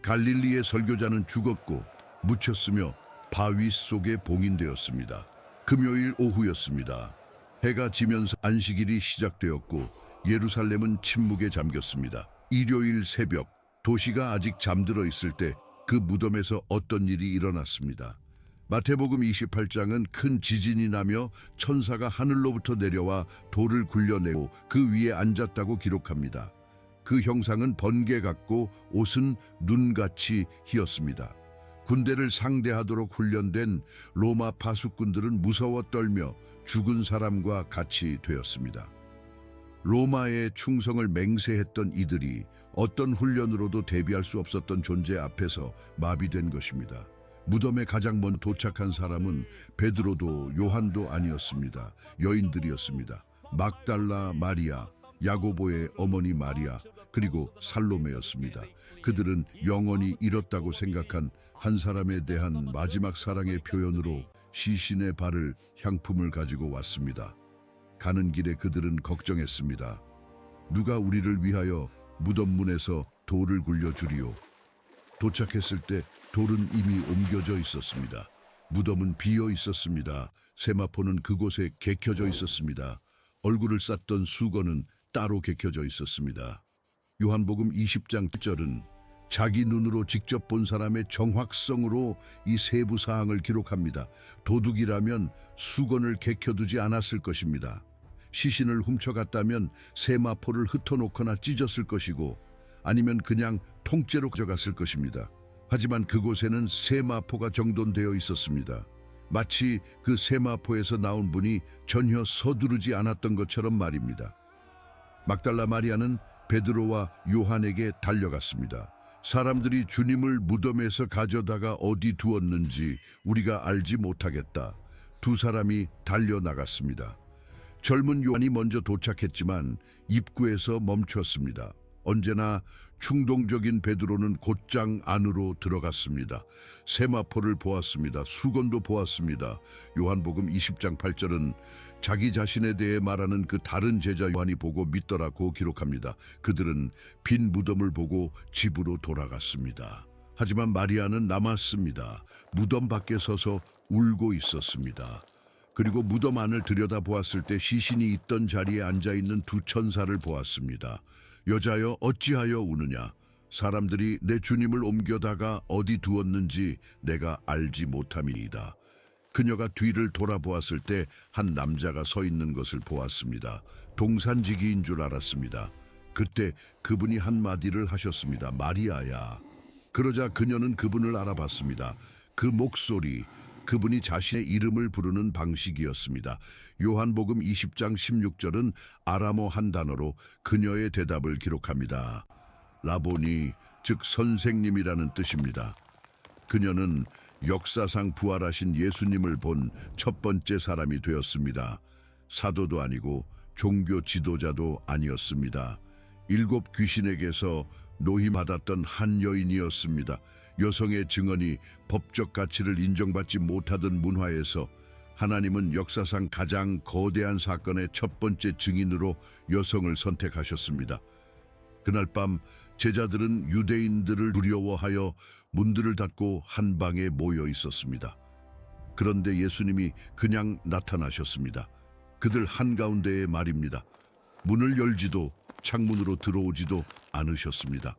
갈릴리의 설교자는 죽었고 묻혔으며 바위 속에 봉인되었습니다. 금요일 오후였습니다. 해가 지면서 안식일이 시작되었고 예루살렘은 침묵에 잠겼습니다. 일요일 새벽, 도시가 아직 잠들어 있을 때 그 무덤에서 어떤 일이 일어났습니다. 마태복음 28장은 큰 지진이 나며 천사가 하늘로부터 내려와 돌을 굴려내고 그 위에 앉았다고 기록합니다. 그 형상은 번개 같고 옷은 눈같이 희었습니다. 군대를 상대하도록 훈련된 로마 파수꾼들은 무서워 떨며 죽은 사람과 같이 되었습니다. 로마의 충성을 맹세했던 이들이 어떤 훈련으로도 대비할 수 없었던 존재 앞에서 마비된 것입니다. 무덤에 가장 먼저 도착한 사람은 베드로도 요한도 아니었습니다. 여인들이었습니다. 막달라 마리아, 야고보의 어머니 마리아, 그리고 살로메였습니다. 그들은 영원히 잃었다고 생각한 한 사람에 대한 마지막 사랑의 표현으로 시신의 발을 향품을 가지고 왔습니다. 가는 길에 그들은 걱정했습니다. 누가 우리를 위하여 무덤 문에서 돌을 굴려주리오. 도착했을 때 돌은 이미 옮겨져 있었습니다. 무덤은 비어 있었습니다. 세마포는 그곳에 개켜져 있었습니다. 얼굴을 쌌던 수건은 따로 개켜져 있었습니다. 요한복음 20장 1절은 자기 눈으로 직접 본 사람의 정확성으로 이 세부 사항을 기록합니다. 도둑이라면 수건을 개켜두지 않았을 것입니다. 시신을 훔쳐갔다면 세마포를 흩어놓거나 찢었을 것이고 아니면 그냥 통째로 가져갔을 것입니다. 하지만 그곳에는 세마포가 정돈되어 있었습니다. 마치 그 세마포에서 나온 분이 전혀 서두르지 않았던 것처럼 말입니다. 막달라 마리아는 베드로와 요한에게 달려갔습니다. 사람들이 주님을 무덤에서 가져다가 어디 두었는지 우리가 알지 못하겠다. 두 사람이 달려나갔습니다. 젊은 요한이 먼저 도착했지만 입구에서 멈췄습니다. 언제나 충동적인 베드로는 곧장 안으로 들어갔습니다. 세마포를 보았습니다. 수건도 보았습니다. 요한복음 20장 8절은 자기 자신에 대해 말하는 그 다른 제자 요한이 보고 믿더라고 기록합니다. 그들은 빈 무덤을 보고 집으로 돌아갔습니다. 하지만 마리아는 남았습니다. 무덤 밖에 서서 울고 있었습니다. 그리고 무덤 안을 들여다보았을 때 시신이 있던 자리에 앉아있는 두 천사를 보았습니다. 여자여 어찌하여 우느냐? 사람들이 내 주님을 옮겨다가 어디 두었는지 내가 알지 못함이니이다. 그녀가 뒤를 돌아보았을 때 한 남자가 서 있는 것을 보았습니다. 동산지기인 줄 알았습니다. 그때 그분이 한마디를 하셨습니다. 마리아야. 그러자 그녀는 그분을 알아봤습니다. 그 목소리, 그분이 자신의 이름을 부르는 방식이었습니다. 요한복음 20장 16절은 아람어 한 단어로 그녀의 대답을 기록합니다. 라보니, 즉 선생님이라는 뜻입니다. 그녀는 역사상 부활하신 예수님을 본 첫 번째 사람이 되었습니다. 사도도 아니고 종교 지도자도 아니었습니다. 7 귀신에게서 노임받았던 한 여인이었습니다. 여성의 증언이 법적 가치를 인정받지 못하던 문화에서 하나님은 역사상 가장 거대한 사건의 첫 번째 증인으로 여성을 선택하셨습니다. 그날 밤 제자들은 유대인들을 두려워하여 문들을 닫고 한 방에 모여 있었습니다. 그런데 예수님이 그냥 나타나셨습니다. 그들 한가운데에 말입니다. 문을 열지도 창문으로 들어오지도 않으셨습니다.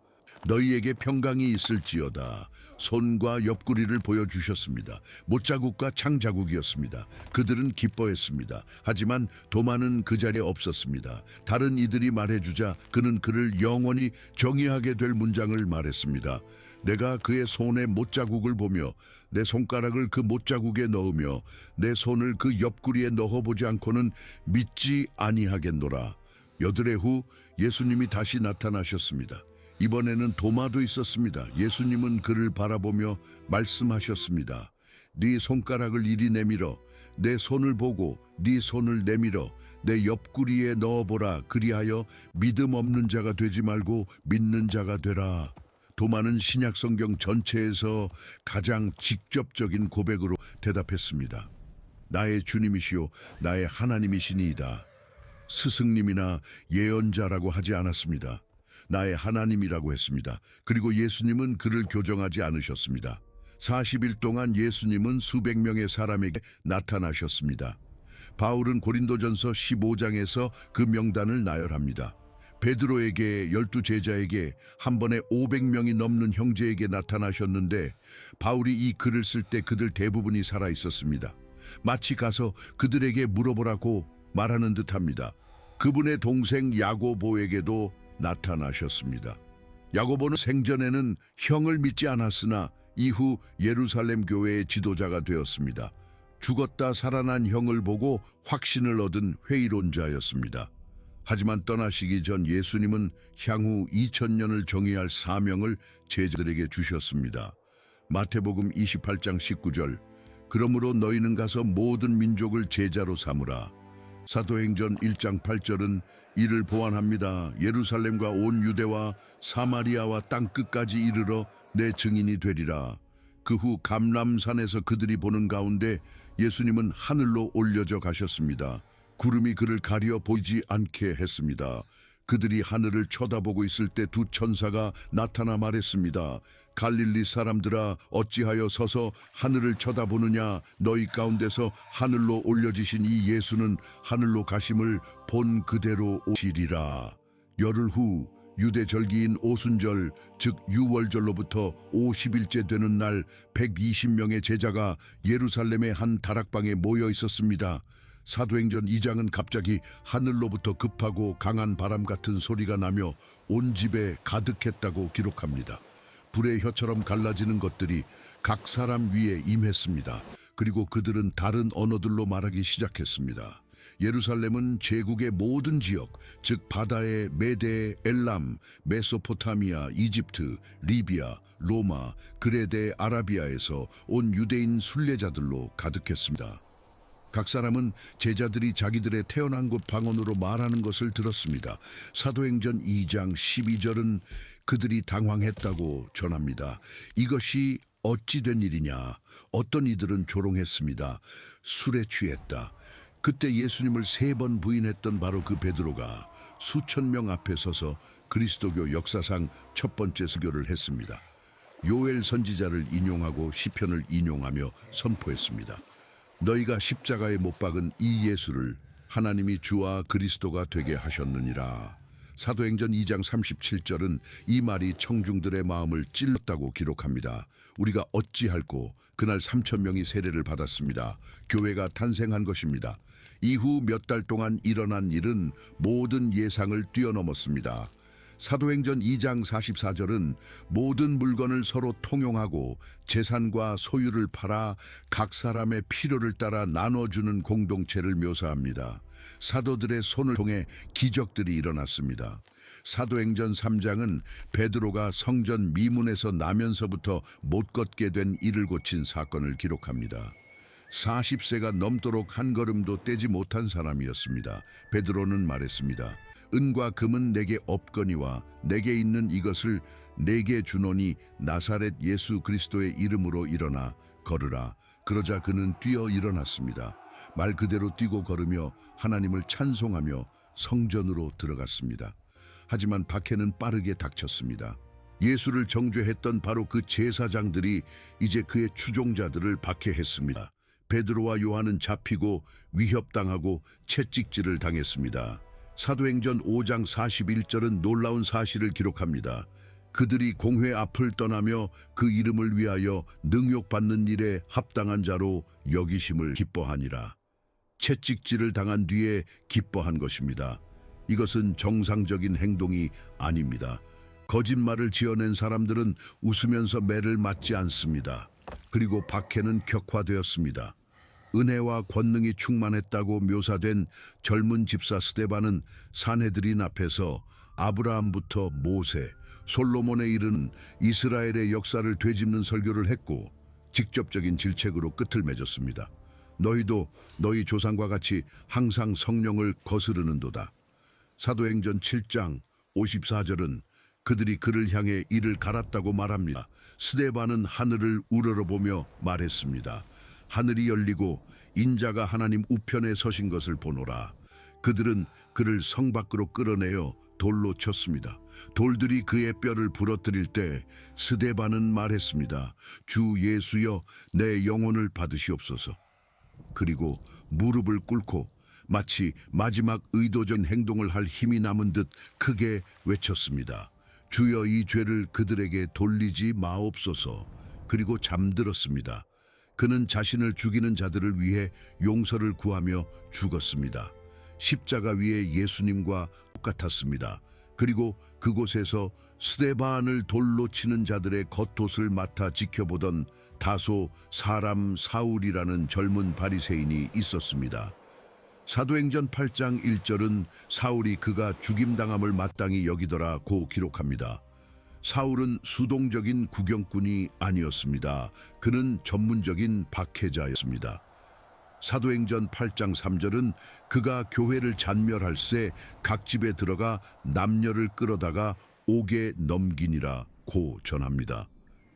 너희에게 평강이 있을지어다. 손과 옆구리를 보여주셨습니다. 못자국과 창자국이었습니다. 그들은 기뻐했습니다. 하지만 도마는 그 자리에 없었습니다. 다른 이들이 말해주자 그는 그를 영원히 정의하게 될 문장을 말했습니다. 내가 그의 손에 못자국을 보며 내 손가락을 그 못자국에 넣으며 내 손을 그 옆구리에 넣어보지 않고는 믿지 아니하겠노라. 여드레 후 예수님이 다시 나타나셨습니다. 이번에는 도마도 있었습니다. 예수님은 그를 바라보며 말씀하셨습니다. 네 손가락을 이리 내밀어 내 손을 보고 네 손을 내밀어 내 옆구리에 넣어보라. 그리하여 믿음 없는 자가 되지 말고 믿는 자가 되라. 도마는 신약성경 전체에서 가장 직접적인 고백으로 대답했습니다. 나의 주님이시요 나의 하나님이시니이다. 스승님이나 예언자라고 하지 않았습니다. 나의 하나님이라고 했습니다. 그리고 예수님은 그를 교정하지 않으셨습니다. 40일 동안 예수님은 수백 명의 사람에게 나타나셨습니다. 바울은 고린도전서 15장에서 그 명단을 나열합니다. 베드로에게 12제자에게 한 번에 500명이 넘는 형제에게 나타나셨는데 바울이 이 글을 쓸 때 그들 대부분이 살아 있었습니다. 마치 가서 그들에게 물어보라고 말하는 듯합니다. 그분의 동생 야고보에게도 나타나셨습니다. 야고보는 생전에는 형을 믿지 않았으나 이후 예루살렘 교회의 지도자가 되었습니다. 죽었다 살아난 형을 보고 확신을 얻은 회의론자였습니다. 하지만 떠나시기 전 예수님은 향후 2000년을 정의할 사명을 제자들에게 주셨습니다. 마태복음 28장 19절 그러므로 너희는 가서 모든 민족을 제자로 삼으라. 사도행전 1장 8절은 이를 보완합니다. 예루살렘과 온 유대와 사마리아와 땅끝까지 이르러 내 증인이 되리라. 그 후 감람산에서 그들이 보는 가운데 예수님은 하늘로 올려져 가셨습니다. 구름이 그를 가려 보이지 않게 했습니다. 그들이 하늘을 쳐다보고 있을 때 두 천사가 나타나 말했습니다. 갈릴리 사람들아 어찌하여 서서 하늘을 쳐다보느냐. 너희 가운데서 하늘로 올려지신 이 예수는 하늘로 가심을 본 그대로 오시리라. 열흘 후 유대 절기인 오순절 즉 유월절로부터 50일째 되는 날 120명의 제자가 예루살렘의 한 다락방에 모여 있었습니다. 사도행전 2장은 갑자기 하늘로부터 급하고 강한 바람 같은 소리가 나며 온 집에 가득했다고 기록합니다. 불의 혀처럼 갈라지는 것들이 각 사람 위에 임했습니다. 그리고 그들은 다른 언어들로 말하기 시작했습니다. 예루살렘은 제국의 모든 지역, 즉 바다의 메데, 엘람, 메소포타미아, 이집트, 리비아, 로마, 그레데, 아라비아에서 온 유대인 순례자들로 가득했습니다. 각 사람은 제자들이 자기들의 태어난 곳 방언으로 말하는 것을 들었습니다. 사도행전 2장 12절은 그들이 당황했다고 전합니다. 이것이 어찌 된 일이냐? 어떤 이들은 조롱했습니다. 술에 취했다. 그때 예수님을 3번 부인했던 바로 그 베드로가 수천 명 앞에 서서 그리스도교 역사상 첫 번째 설교를 했습니다. 요엘 선지자를 인용하고 시편을 인용하며 선포했습니다. 너희가 십자가에 못 박은 이 예수를 하나님이 주와 그리스도가 되게 하셨느니라. 사도행전 2장 37절은 이 말이 청중들의 마음을 찔렀다고 기록합니다. 우리가 어찌할꼬 그날 3,000명이 세례를 받았습니다. 교회가 탄생한 것입니다. 이후 몇 달 동안 일어난 일은 모든 예상을 뛰어넘었습니다. 사도행전 2장 44절은 모든 물건을 서로 통용하고 재산과 소유를 팔아 각 사람의 필요를 따라 나눠주는 공동체를 묘사합니다. 사도들의 손을 통해 기적들이 일어났습니다. 사도행전 3장은 베드로가 성전 미문에서 나면서부터 못 걷게 된 이를 고친 사건을 기록합니다. 40세가 넘도록 한 걸음도 떼지 못한 사람이었습니다. 베드로는 말했습니다. 은과 금은 내게 없거니와 내게 있는 이것을 내게 주노니 나사렛 예수 그리스도의 이름으로 일어나 걸으라. 그러자 그는 뛰어 일어났습니다. 말 그대로 뛰고 걸으며 하나님을 찬송하며 성전으로 들어갔습니다. 하지만 박해는 빠르게 닥쳤습니다. 예수를 정죄했던 바로 그 제사장들이 이제 그의 추종자들을 박해했습니다. 베드로와 요한은 잡히고 위협당하고 채찍질을 당했습니다. 사도행전 5장 41절은 놀라운 사실을 기록합니다. 그들이 공회 앞을 떠나며 그 이름을 위하여 능욕받는 일에 합당한 자로 여기심을 기뻐하니라. 채찍질을 당한 뒤에 기뻐한 것입니다. 이것은 정상적인 행동이 아닙니다. 거짓말을 지어낸 사람들은 웃으면서 매를 맞지 않습니다. 그리고 박해는 격화되었습니다. 은혜와 권능이 충만했다고 묘사된 젊은 집사 스데반은 산헤드린 앞에서 아브라함부터 모세, 솔로몬에 이르는 이스라엘의 역사를 되짚는 설교를 했고 직접적인 질책으로 끝을 맺었습니다. 너희도 너희 조상과 같이 항상 성령을 거스르는도다. 사도행전 7장 54절은 그들이 그를 향해 이를 갈았다고 말합니다. 스데반은 하늘을 우러러보며 말했습니다. 하늘이 열리고 인자가 하나님 우편에 서신 것을 보노라. 그들은 그를 성 밖으로 끌어내어 돌로 쳤습니다. 돌들이 그의 뼈를 부러뜨릴 때 스데반은 말했습니다. 주 예수여, 내 영혼을 받으시옵소서. 그리고 무릎을 꿇고 마치 마지막 의도적인 행동을 할 힘이 남은 듯 크게 외쳤습니다. 주여, 이 죄를 그들에게 돌리지 마옵소서. 그리고 잠들었습니다. 그는 자신을 죽이는 자들을 위해 용서를 구하며 죽었습니다. 십자가 위에 예수님과 똑같았습니다. 그리고 그곳에서 스데반을 돌로 치는 자들의 겉옷을 맡아 지켜보던 다소 사람 사울이라는 젊은 바리새인이 있었습니다. 사도행전 8장 1절은 사울이 그가 죽임당함을 마땅히 여기더라고 기록합니다. 사울은 수동적인 구경꾼이 아니었습니다. 그는 전문적인 박해자였습니다. 사도행전 8장 3절은 그가 교회를 잔멸할새 각 집에 들어가 남녀를 끌어다가 옥에 넘기니라고 전합니다.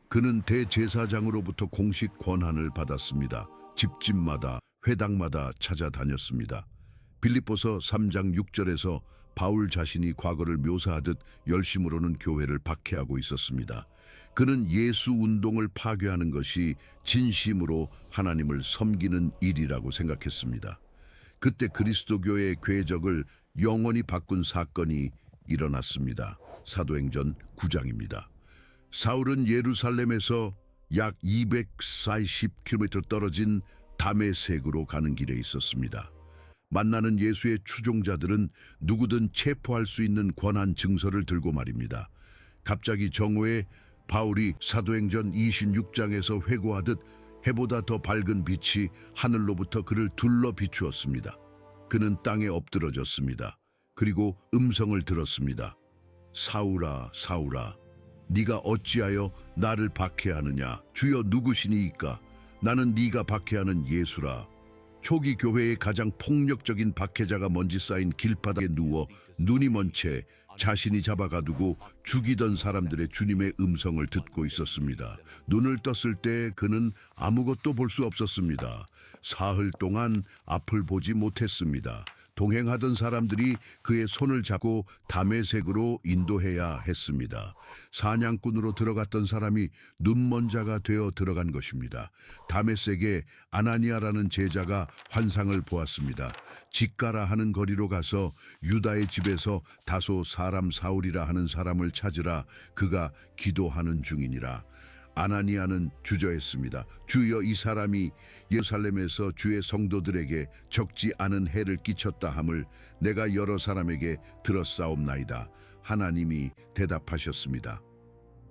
그는 대제사장으로부터 공식 권한을 받았습니다. 집집마다 회당마다 찾아다녔습니다. 빌립보서 3장 6절에서 바울 자신이 과거를 묘사하듯 열심으로는 교회를 박해하고 있었습니다. 그는 예수 운동을 파괴하는 것이 진심으로 하나님을 섬기는 일이라고 생각했습니다. 그때 그리스도교의 궤적을 영원히 바꾼 사건이 일어났습니다. 사도행전 9장입니다. 사울은 예루살렘에서 약 240km 떨어진 다메섹으로 가는 길에 있었습니다. 만나는 예수의 추종자들은 누구든 체포할 수 있는 권한 증서를 들고 말입니다. 갑자기 정오에 바울이 사도행전 26장에서 회고하듯 해보다 더 밝은 빛이 하늘로부터 그를 둘러 비추었습니다. 그는 땅에 엎드러졌습니다. 그리고 음성을 들었습니다. 사울아, 사울아, 네가 어찌하여 나를 박해하느냐? 주여, 누구시니이까? 나는 네가 박해하는 예수라. 초기 교회의 가장 폭력적인 박해자가 먼지 쌓인 길바닥에 누워 눈이 먼 채 자신이 잡아가두고 죽이던 사람들의 주님의 음성을 듣고 있었습니다. 눈을 떴을 때 그는 아무것도 볼 수 없었습니다. 사흘 동안 앞을 보지 못했습니다. 동행하던 사람들이 그의 손을 잡고 다메섹으로 인도해야 했습니다. 사냥꾼으로 들어갔던 사람이 눈먼 자가 되어 들어간 것입니다. 다메섹에 아나니아라는 제자가 환상을 보았습니다. 직가라 하는 거리로 가서 유다의 집에서 다소 사람 사울이라 하는 사람을 찾으라. 그가 기도하는 중이니라. 아나니아는 주저했습니다. 주여, 이 사람이 예루살렘에서 주의 성도들에게 적지 않은 해를 끼쳤다 함을 내가 여러 사람에게 들었사옵나이다. 하나님이 대답하셨습니다.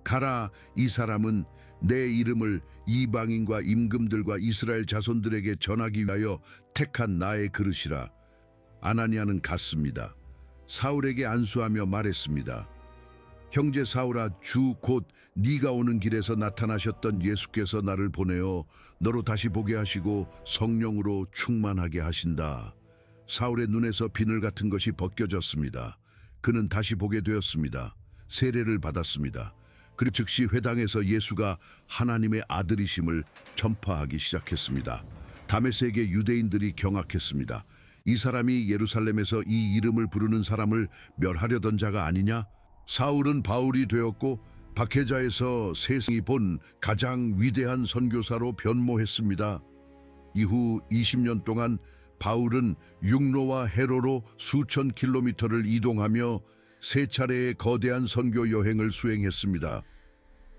가라, 이 사람은 내 이름을 이방인과 임금들과 이스라엘 자손들에게 전하기 위하여 택한 나의 그릇이라. 아나니아는 갔습니다. 사울에게 안수하며 말했습니다. 형제 사울아, 주 곧 네가 오는 길에서 나타나셨던 예수께서 나를 보내어 너로 다시 보게 하시고 성령으로 충만하게 하신다. 사울의 눈에서 비늘 같은 것이 벗겨졌습니다. 그는 다시 보게 되었습니다. 세례를 받았습니다. 그리고 즉시 회당에서 예수가 하나님의 아들이심을 전파하기 시작했습니다. 다메섹의 유대인들이 경악했습니다. 이 사람이 예루살렘에서 이 이름을 부르는 사람을 멸하려던 자가 아니냐? 사울은 바울이 되었고 박해자에서 세상이 본 가장 위대한 선교사로 변모했습니다. 이후 20년 동안 바울은 육로와 해로로 수천 킬로미터를 이동하며 세 차례의 거대한 선교 여행을 수행했습니다.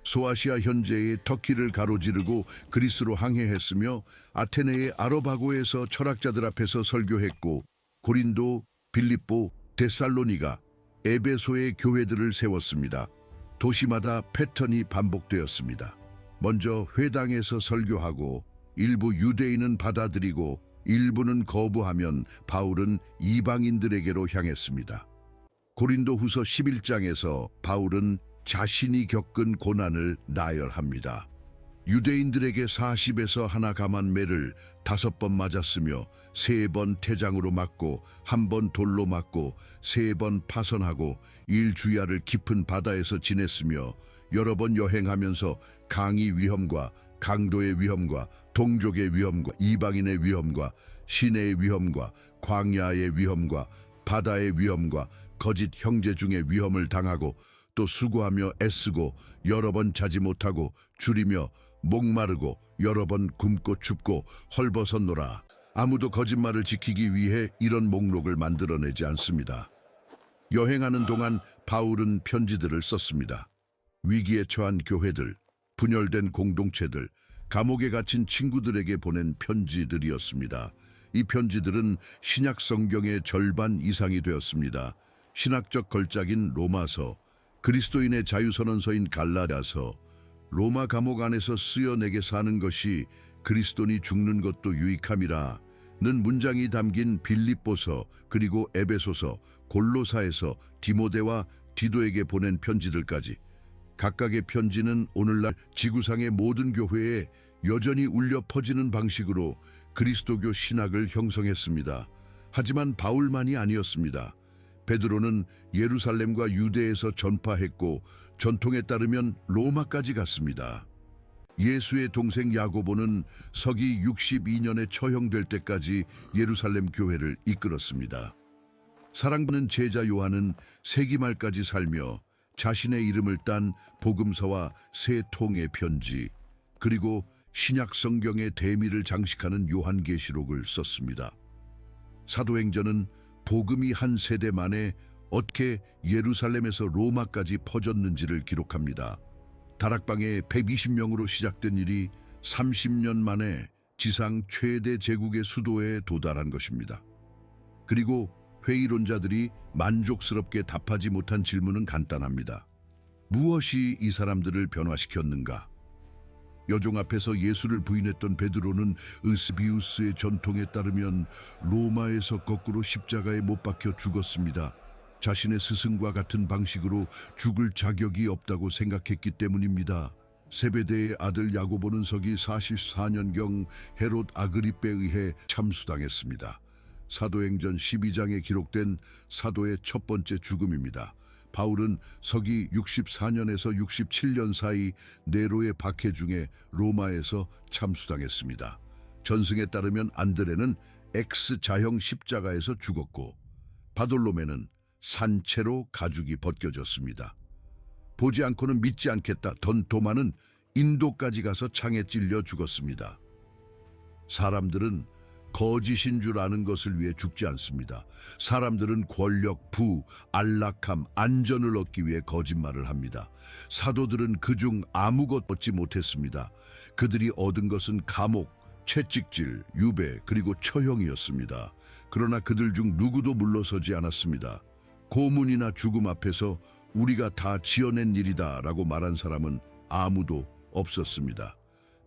소아시아 현재의 터키를 가로지르고 그리스로 항해했으며 아테네의 아로바고에서 철학자들 앞에서 설교했고 고린도, 빌립보, 데살로니가, 에베소의 교회들을 세웠습니다. 도시마다 패턴이 반복되었습니다. 먼저 회당에서 설교하고 일부 유대인은 받아들이고 일부는 거부하면 바울은 이방인들에게로 향했습니다. 고린도후서 11장에서 바울은 자신이 겪은 고난을 나열합니다. 유대인들에게 40에서 하나 감한 매를 5번 맞았으며 3번 태장으로 맞고 1번 돌로 맞고 3번 파선하고 일주야를 깊은 바다에서 지냈으며 여러 번 여행하면서 강의 위험과 강도의 위험과 동족의 위험과 이방인의 위험과 시내의 위험과 광야의 위험과 바다의 위험과 거짓 형제 중의 위험을 당하고 또 수고하며 애쓰고 여러 번 자지 못하고 줄이며 목마르고 여러 번 굶고 춥고 헐벗었노라. 아무도 거짓말을 지키기 위해 이런 목록을 만들어내지 않습니다. 여행하는 동안 바울은 편지들을 썼습니다. 위기에 처한 교회들, 분열된 공동체들, 감옥에 갇힌 친구들에게 보낸 편지들이었습니다. 이 편지들은 신약 성경의 절반 이상이 되었습니다. 신학적 걸작인 로마서, 그리스도인의 자유선언서인 갈라디아서, 로마 감옥 안에서 쓰여내게 사는 것이 그리스도니 죽는 것도 유익함이라는 문장이 담긴 빌립보서, 그리고 에베소서, 골로사에서 디모데와 디도에게 보낸 편지들까지 각각의 편지는 오늘날 지구상의 모든 교회에 여전히 울려 퍼지는 방식으로 그리스도교 신학을 형성했습니다. 하지만 바울만이 아니었습니다. 베드로는 예루살렘과 유대에서 전파했고 전통에 따르면 로마까지 갔습니다. 예수의 동생 야고보는 서기 62년에 처형될 때까지 예루살렘 교회를 이끌었습니다. 사랑받는 제자 요한은 세기 말까지 살며 자신의 이름을 딴 복음서와 세 통의 편지, 그리고 신약 성경의 대미를 장식하는 요한계시록을 썼습니다. 사도행전은 복음이 한 세대 만에 어떻게 예루살렘에서 로마까지 퍼졌는지를 기록합니다. 다락방에 120명으로 시작된 일이 30년 만에 지상 최대 제국의 수도에 도달한 것입니다. 그리고 회의론자들이 만족스럽게 답하지 못한 질문은 간단합니다. 무엇이 이 사람들을 변화시켰는가? 여종 앞에서 예수를 부인했던 베드로는 으스비우스의 전통에 따르면 로마에서 거꾸로 십자가에 못 박혀 죽었습니다. 자신의 스승과 같은 방식으로 죽을 자격이 없다고 생각했기 때문입니다. 세베대의 아들 야고보는 서기 44년경 헤롯 아그리빠에 의해 참수당했습니다. 사도행전 12장에 기록된 사도의 첫 번째 죽음입니다. 바울은 서기 64년에서 67년 사이 네로의 박해 중에 로마에서 참수당했습니다. 전승에 따르면 안드레는 X 자형 십자가에서 죽었고 바돌로메는 산채로 가죽이 벗겨졌습니다. 보지 않고는 믿지 않겠다 던 도마는 인도까지 가서 창에 찔려 죽었습니다. 사람들은 거짓인 줄 아는 것을 위해 죽지 않습니다. 사람들은 권력, 부, 안락함, 안전을 얻기 위해 거짓말을 합니다. 사도들은 그중 아무것 얻지 못했습니다. 그들이 얻은 것은 감옥, 채찍질, 유배, 그리고 처형이었습니다. 그러나 그들 중 누구도 물러서지 않았습니다. 고문이나 죽음 앞에서 우리가 다 지어낸 일이다 라고 말한 사람은 아무도 없었습니다.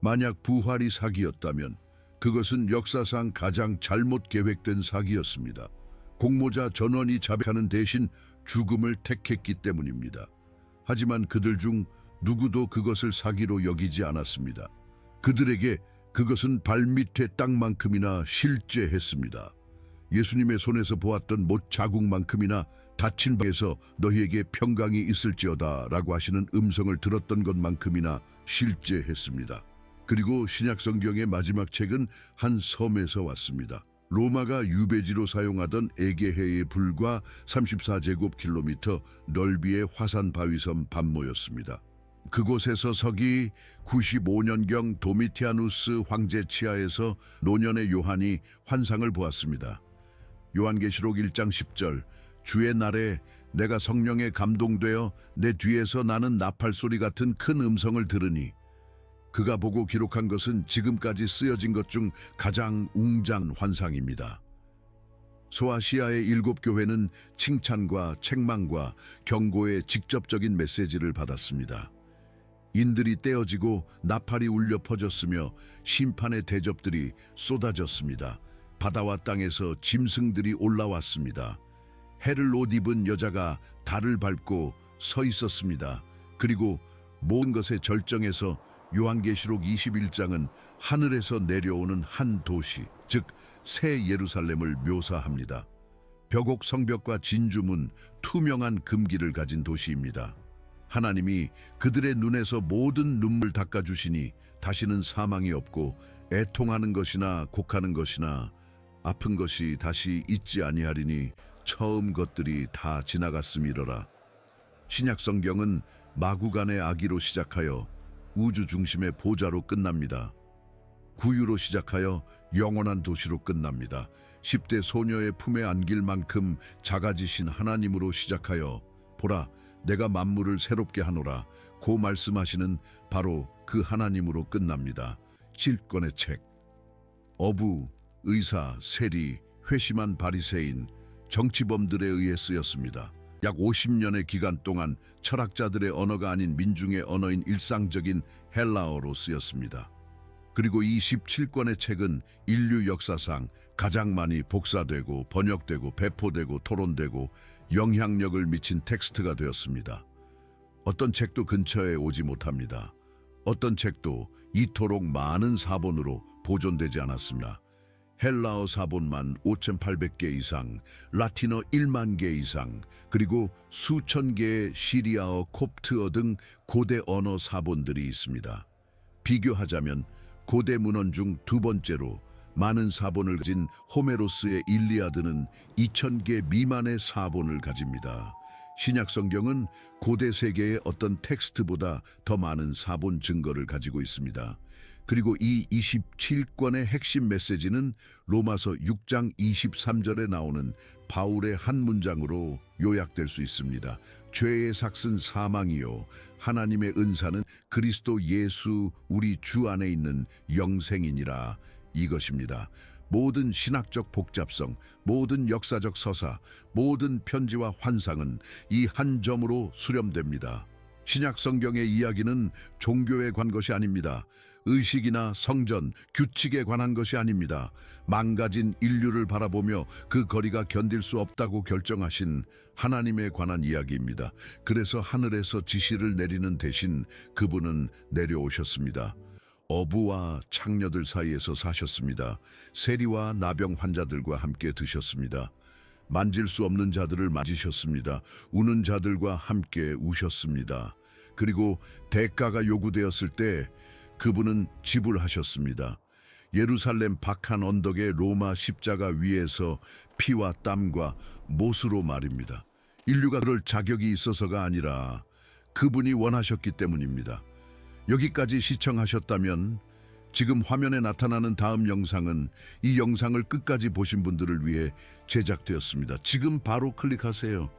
만약 부활이 사기였다면 그것은 역사상 가장 잘못 계획된 사기였습니다. 공모자 전원이 자백하는 대신 죽음을 택했기 때문입니다. 하지만 그들 중 누구도 그것을 사기로 여기지 않았습니다. 그들에게 그것은 발밑의 땅만큼이나 실제했습니다. 예수님의 손에서 보았던 못 자국만큼이나 닫힌 방에서 너희에게 평강이 있을지어다 라고 하시는 음성을 들었던 것만큼이나 실제했습니다. 그리고 신약 성경의 마지막 책은 한 섬에서 왔습니다. 로마가 유배지로 사용하던 에게해의 불과 34제곱킬로미터 넓이의 화산 바위섬 반모였습니다. 그곳에서 서기 95년경 도미티아누스 황제 치하에서 노년의 요한이 환상을 보았습니다. 요한계시록 1장 10절, 주의 날에 내가 성령에 감동되어 내 뒤에서 나는 나팔 소리 같은 큰 음성을 들으니, 그가 보고 기록한 것은 지금까지 쓰여진 것 중 가장 웅장한 환상입니다. 소아시아의 7교회는 칭찬과 책망과 경고의 직접적인 메시지를 받았습니다. 인들이 떼어지고 나팔이 울려 퍼졌으며 심판의 대접들이 쏟아졌습니다. 바다와 땅에서 짐승들이 올라왔습니다. 해를 옷 입은 여자가 달을 밟고 서 있었습니다. 그리고 모든 것의 절정에서 요한계시록 21장은 하늘에서 내려오는 한 도시, 즉 새 예루살렘을 묘사합니다. 벽옥 성벽과 진주문, 투명한 금기를 가진 도시입니다. 하나님이 그들의 눈에서 모든 눈물 닦아주시니 다시는 사망이 없고 애통하는 것이나 곡하는 것이나 아픈 것이 다시 있지 아니하리니 처음 것들이 다 지나갔음이러라. 신약 성경은 마구간의 아기로 시작하여 우주 중심의 보좌로 끝납니다. 구유로 시작하여 영원한 도시로 끝납니다. 10대 소녀의 품에 안길 만큼 작아지신 하나님으로 시작하여 보라 내가 만물을 새롭게 하노라 고 말씀하시는 바로 그 하나님으로 끝납니다. 7권의 책. 어부, 의사, 세리, 회심한 바리새인, 정치범들에 의해 쓰였습니다. 약 50년의 기간 동안 철학자들의 언어가 아닌 민중의 언어인 일상적인 헬라어로 쓰였습니다. 그리고 이 17권의 책은 인류 역사상 가장 많이 복사되고 번역되고 배포되고 토론되고 영향력을 미친 텍스트가 되었습니다. 어떤 책도 근처에 오지 못합니다. 어떤 책도 이토록 많은 사본으로 보존되지 않았습니다. 헬라어 사본만 5,800개 이상, 라틴어 1만 개 이상, 그리고 수천 개의 시리아어, 콥트어 등 고대 언어 사본들이 있습니다. 비교하자면 고대 문헌 중 두 번째로 많은 사본을 가진 호메로스의 일리아드는 2,000개 미만의 사본을 가집니다. 신약 성경은 고대 세계의 어떤 텍스트보다 더 많은 사본 증거를 가지고 있습니다. 그리고 이 27권의 핵심 메시지는 로마서 6장 23절에 나오는 바울의 한 문장으로 요약될 수 있습니다. 죄의 삭은 사망이요 하나님의 은사는 그리스도 예수 우리 주 안에 있는 영생이니라. 이것입니다. 모든 신학적 복잡성, 모든 역사적 서사, 모든 편지와 환상은 이 한 점으로 수렴됩니다. 신약 성경의 이야기는 종교에 관한 것이 아닙니다. 의식이나 성전, 규칙에 관한 것이 아닙니다. 망가진 인류를 바라보며 그 거리가 견딜 수 없다고 결정하신 하나님에 관한 이야기입니다. 그래서 하늘에서 지시를 내리는 대신 그분은 내려오셨습니다. 어부와 창녀들 사이에서 사셨습니다. 세리와 나병 환자들과 함께 드셨습니다. 만질 수 없는 자들을 만지셨습니다. 우는 자들과 함께 우셨습니다. 그리고 대가가 요구되었을 때 그분은 지불하셨습니다. 예루살렘 박한 언덕의 로마 십자가 위에서 피와 땀과 못으로 말입니다. 인류가 그럴 자격이 있어서가 아니라 그분이 원하셨기 때문입니다. 여기까지 시청하셨다면 지금 화면에 나타나는 다음 영상은 이 영상을 끝까지 보신 분들을 위해 제작되었습니다. 지금 바로 클릭하세요.